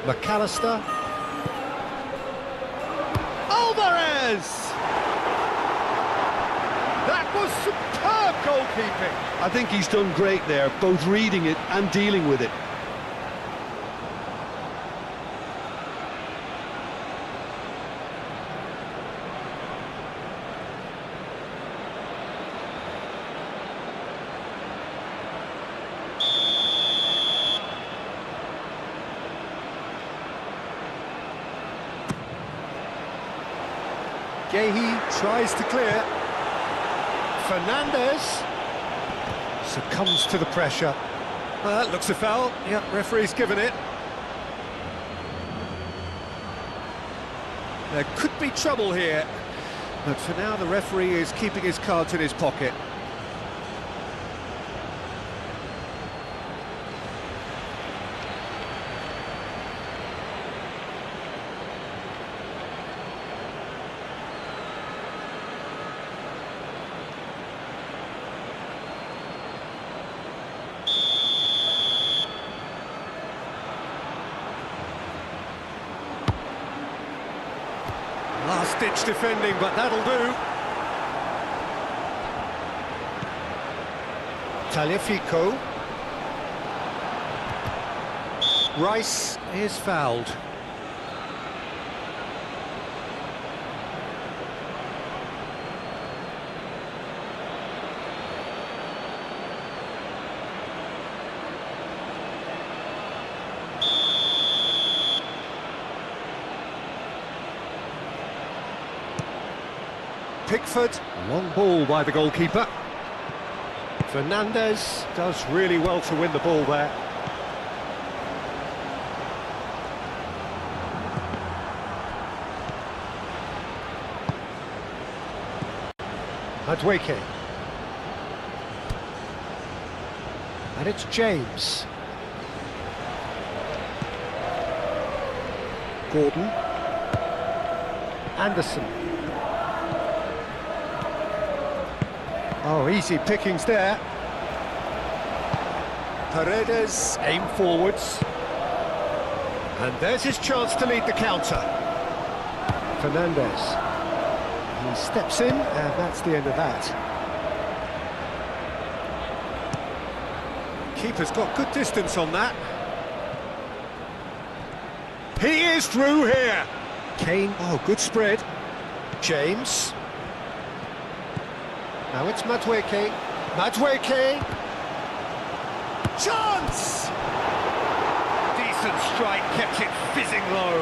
McAllister. Alvarez! That was superb goalkeeping. I think he's done great there, both reading it and dealing with it. Gehi tries to clear. Fernandes succumbs to the pressure. Well, that looks a foul. Yeah, referee's given it. There could be trouble here, but for now the referee is keeping his cards in his pocket. Last-ditch defending, but that'll do. Tagliafico. Rice is fouled. Pickford, long ball by the goalkeeper. Fernandes does really well to win the ball there. Madueke. And it's James. Gordon. Anderson. Oh, easy pickings there. Paredes aim forwards. And there's his chance to lead the counter. Fernandes. He steps in, and that's the end of that. Keeper's got good distance on that. He is through here. Kane, oh, good spread. James. Now it's Madueke. Madueke! Chance! Decent strike, kept it fizzing low.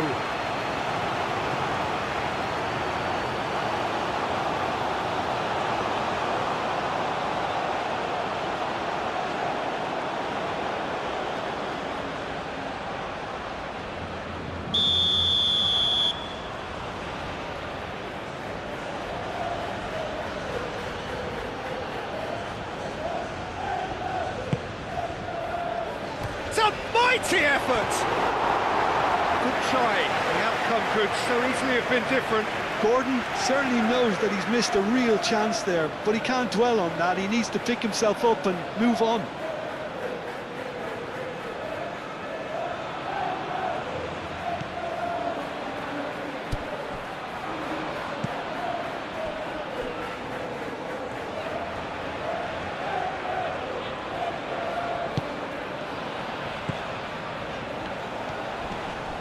Mighty effort! Good try. The outcome could so easily have been different. Gordon certainly knows that he's missed a real chance there, but he can't dwell on that. He needs to pick himself up and move on.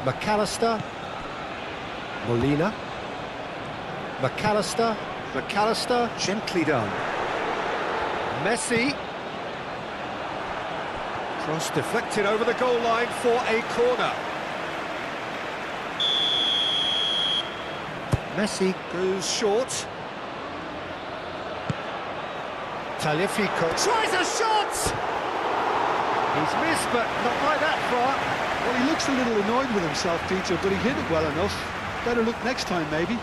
McAllister, Molina, McAllister, gently done. Messi, cross deflected over the goal line for a corner. Messi goes short. Tagliafico tries a shot! He's missed, but not by that far. Well, he looks a little annoyed with himself, Peter, but he hit it well enough. Better look next time, maybe.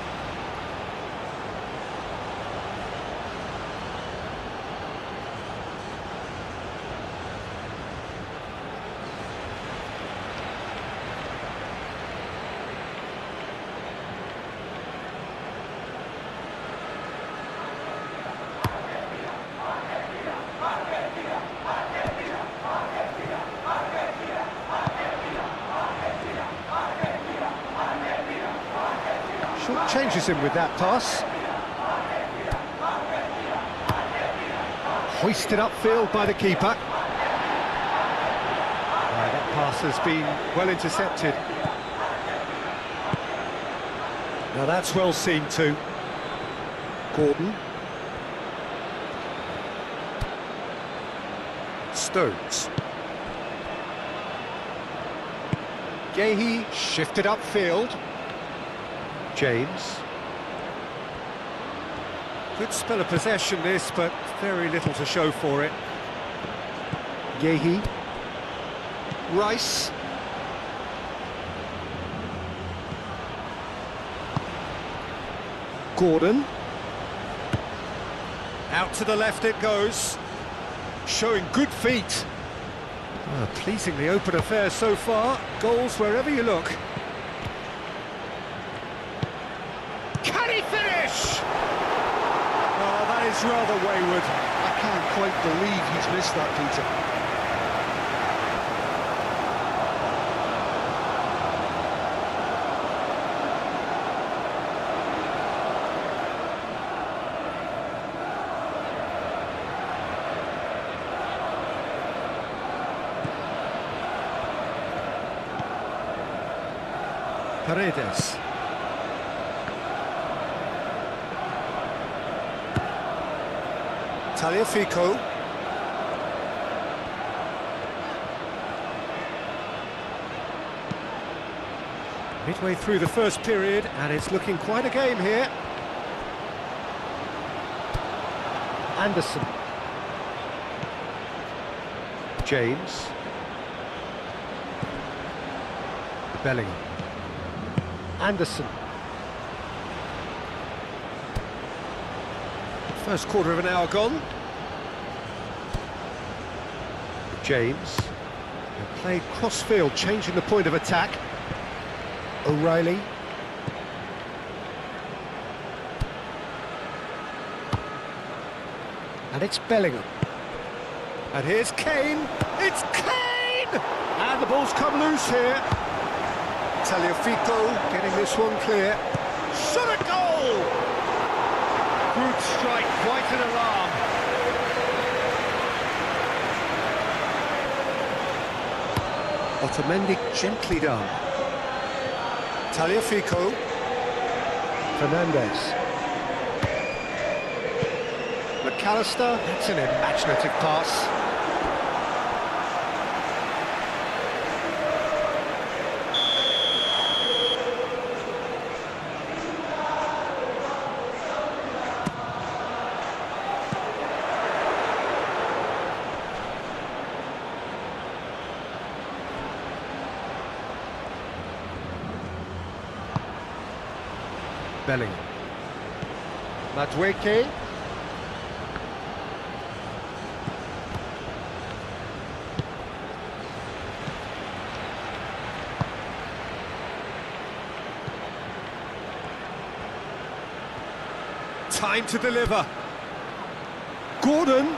Changes him with that pass. Hoisted upfield by the keeper. That pass has been well intercepted. Now that's well seen too. Gordon. Stones. Gehi shifted upfield. James. Good spell of possession this, but very little to show for it. Gehi. Rice. Gordon. Out to the left it goes. Showing good feet. Pleasingly open affair so far. Goals wherever you look. Can he finish? Oh, that is rather wayward. I can't quite believe he's missed that, Peter. Paredes. Tagliafico. Midway through the first period, and it's looking quite a game here. Anderson. James. Bellingham. Anderson. First quarter of an hour gone. James. They played cross-field, changing the point of attack. O'Reilly. And it's Bellingham. And here's Kane. It's Kane! And the ball's come loose here. Tagliafico getting this one clear. Shot a goal! Good strike, quite an alarm. Otamendi gently done. Tagliafico. Fernandez. McAllister, that's an imaginative pass. Bellingham. Madueke. time to deliver. Gordon.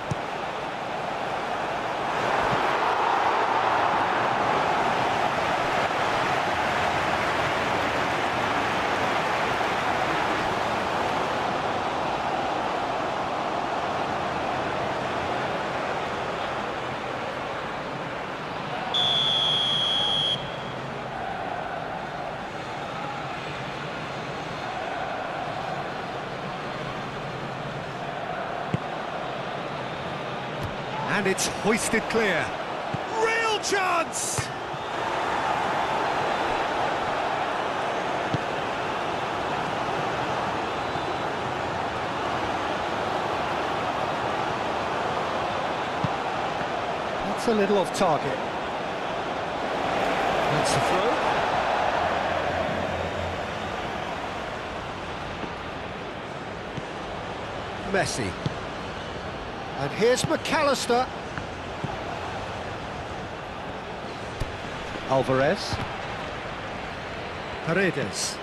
And it's hoisted clear. Real chance! That's a little off target. That's the throw. Messi. And here's McAllister. Alvarez. Paredes.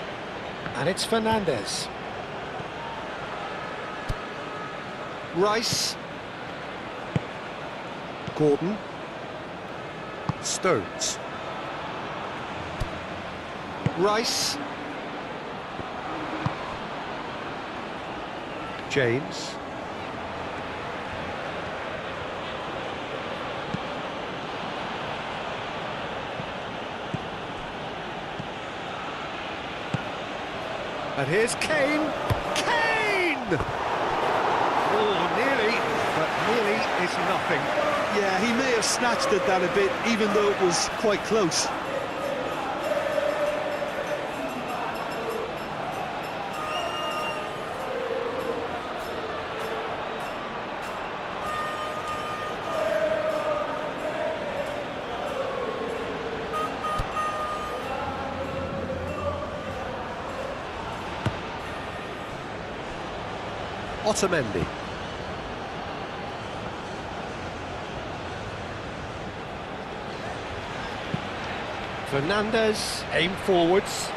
And it's Fernandez. Rice. Gordon. Stones. Rice. James. And here's Kane. Kane! Oh, nearly, but nearly is nothing. Yeah, he may have snatched at that a bit, even though it was quite close. Otamendi. Fernandez, aim forwards.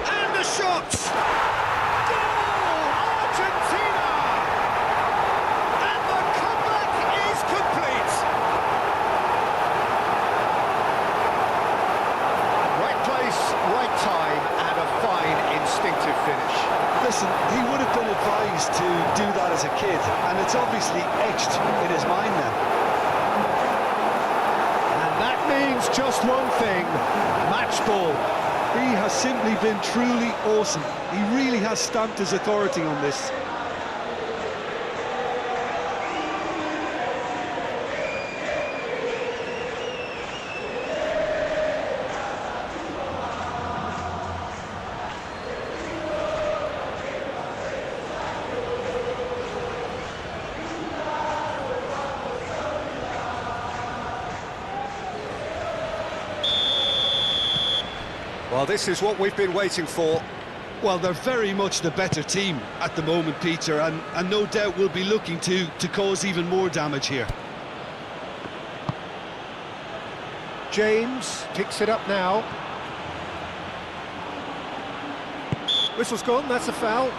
And the shot! Goal! Argentina! And the comeback is complete! Right place, right time, and a fine instinctive finish. Listen, he would have been advised to do that as a kid, and it's obviously etched in his mind now. That means just one thing, match ball. He has simply been truly awesome. He really has stamped his authority on this. Well, this is what we've been waiting for. Well, they're very much the better team at the moment, Peter, and no doubt will be looking to cause even more damage here. James picks it up now. Whistle's gone, that's a foul.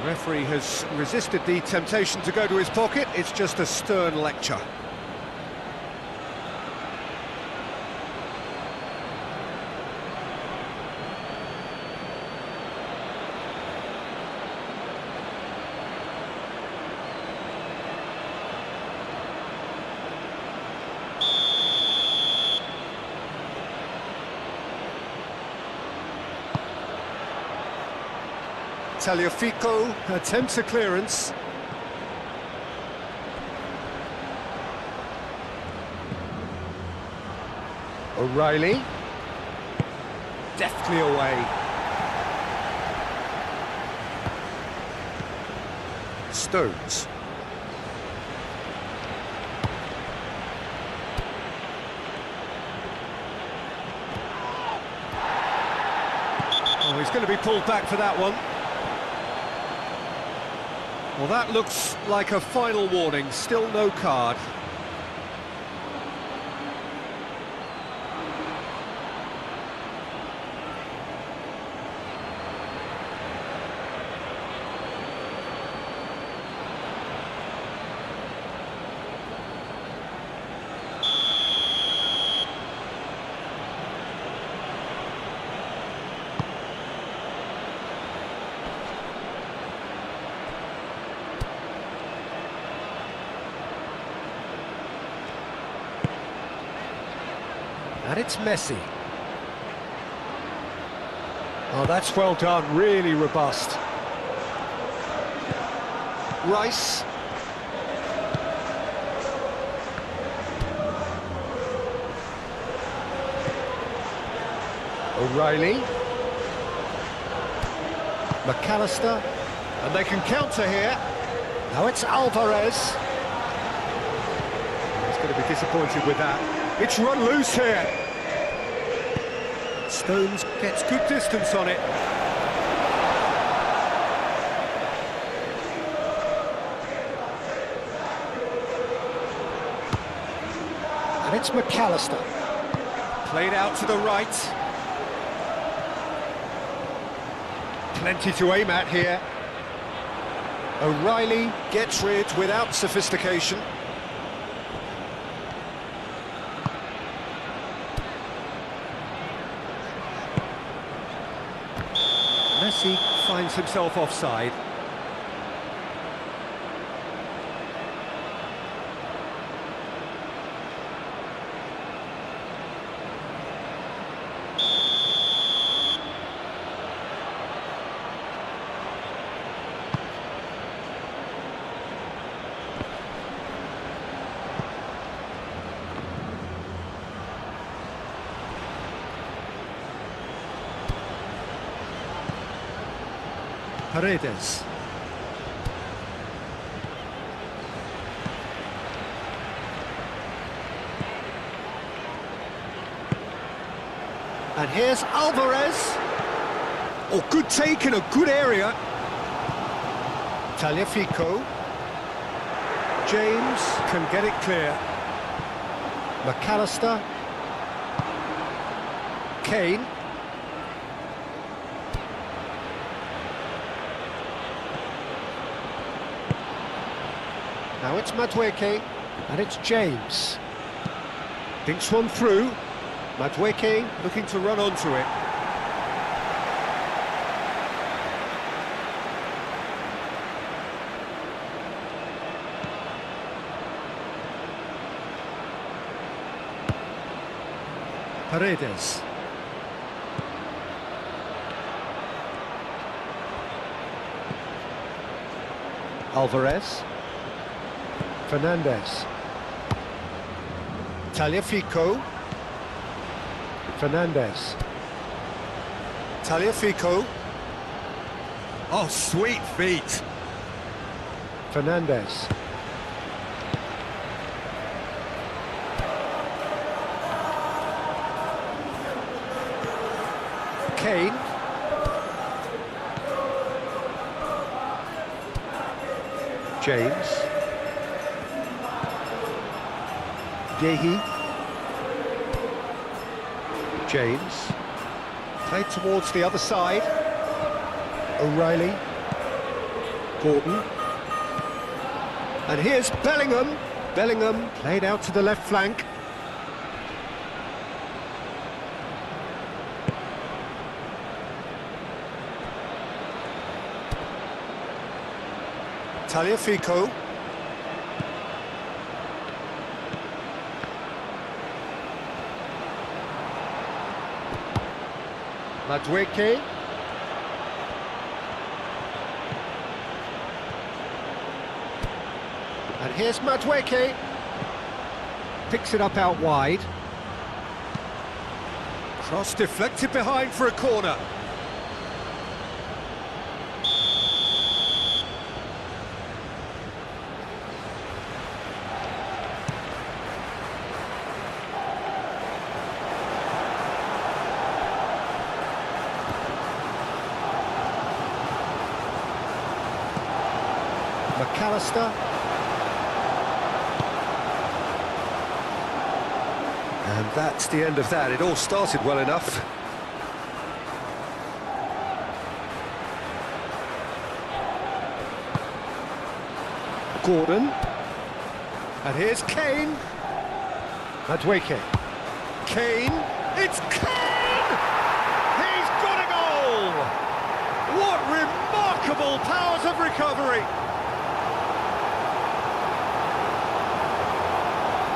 The referee has resisted the temptation to go to his pocket. It's just a stern lecture. Tagliafico attempts a clearance. O'Reilly. Deftly away. Stones. Oh, he's going to be pulled back for that one. Well, that looks like a final warning, still no card. And it's Messi. Oh, that's well done, really robust. Rice. O'Reilly. McAllister. And they can counter here. Now it's Alvarez. He's going to be disappointed with that. It's run loose here. Stones gets good distance on it. And it's McAllister. Played out to the right. Plenty to aim at here. O'Reilly gets rid without sophistication. Messi finds himself offside. Paredes. And here's Alvarez. Oh, good take in a good area. Tagliafico. James can get it clear. McAllister. Kane. Now it's Madueke, and it's James. Thinks one through. Madueke looking to run onto it. Paredes. Alvarez. Fernandez. Tagliafico. Fernandez. Tagliafico. Oh, sweet feet. Fernandez. Kane. James. Yehi. James. Played towards the other side. O'Reilly. Gordon. And here's Bellingham. Bellingham played out to the left flank. Tagliafico. Madueke. And here's Madueke. Picks it up out wide. Cross deflected behind for a corner. McAllister. And that's the end of that. It all started well enough. Gordon. And here's Kane. Madueke. Kane. It's Kane! He's got a goal! What remarkable powers of recovery!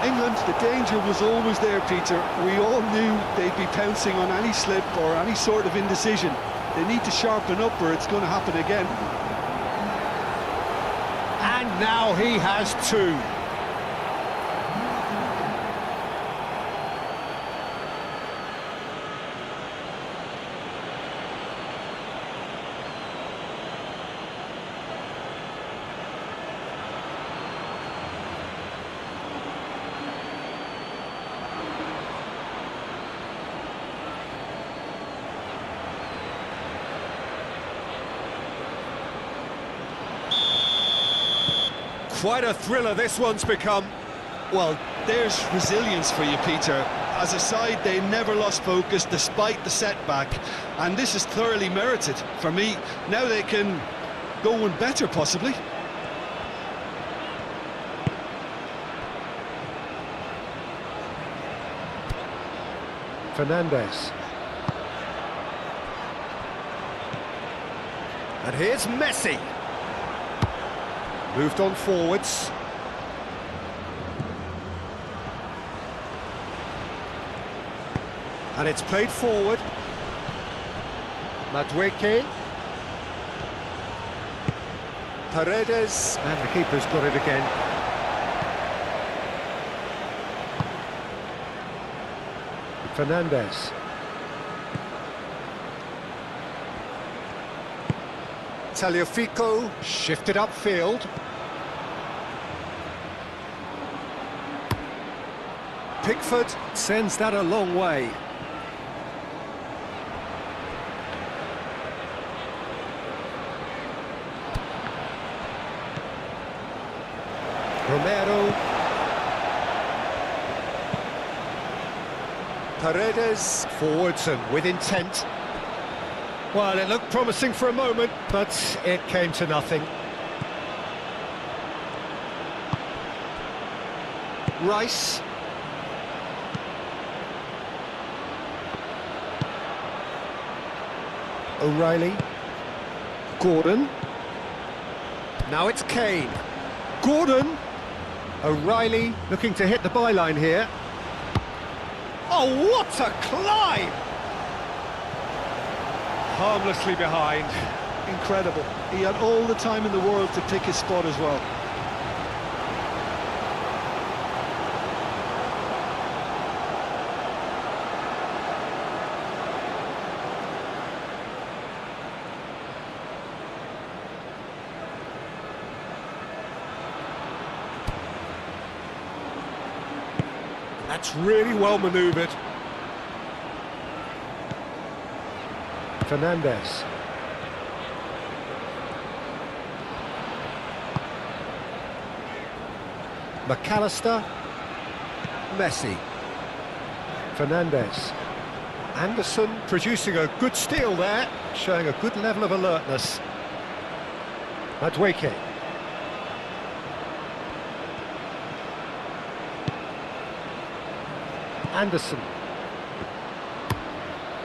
England, the danger was always there, Peter. We all knew they'd be pouncing on any slip or any sort of indecision. They need to sharpen up or it's going to happen again. And now he has two. Quite a thriller this one's become. Well, there's resilience for you, Peter. As a side, they never lost focus despite the setback, and this is thoroughly merited for me. Now they can go one better, possibly. Fernandes. And here's Messi. Moved on forwards. And it's played forward. Madueke. Paredes. And the keeper's got it again. Fernandes. Tagliafico shifted upfield. Pickford sends that a long way. Romero. Paredes forwards and with intent. Well, it looked promising for a moment, but it came to nothing. Rice. O'Reilly. Gordon. Now it's Kane. Gordon. O'Reilly looking to hit the byline here. Oh, what a climb! Harmlessly behind. Incredible. He had all the time in the world to pick his spot as well. That's really well manoeuvred. Fernandes. McAllister. Messi. Fernandes. Anderson producing a good steal there, showing a good level of alertness. Madueke. Anderson.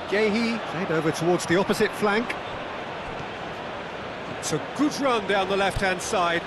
Gehi played over towards the opposite flank. It's a good run down the left-hand side.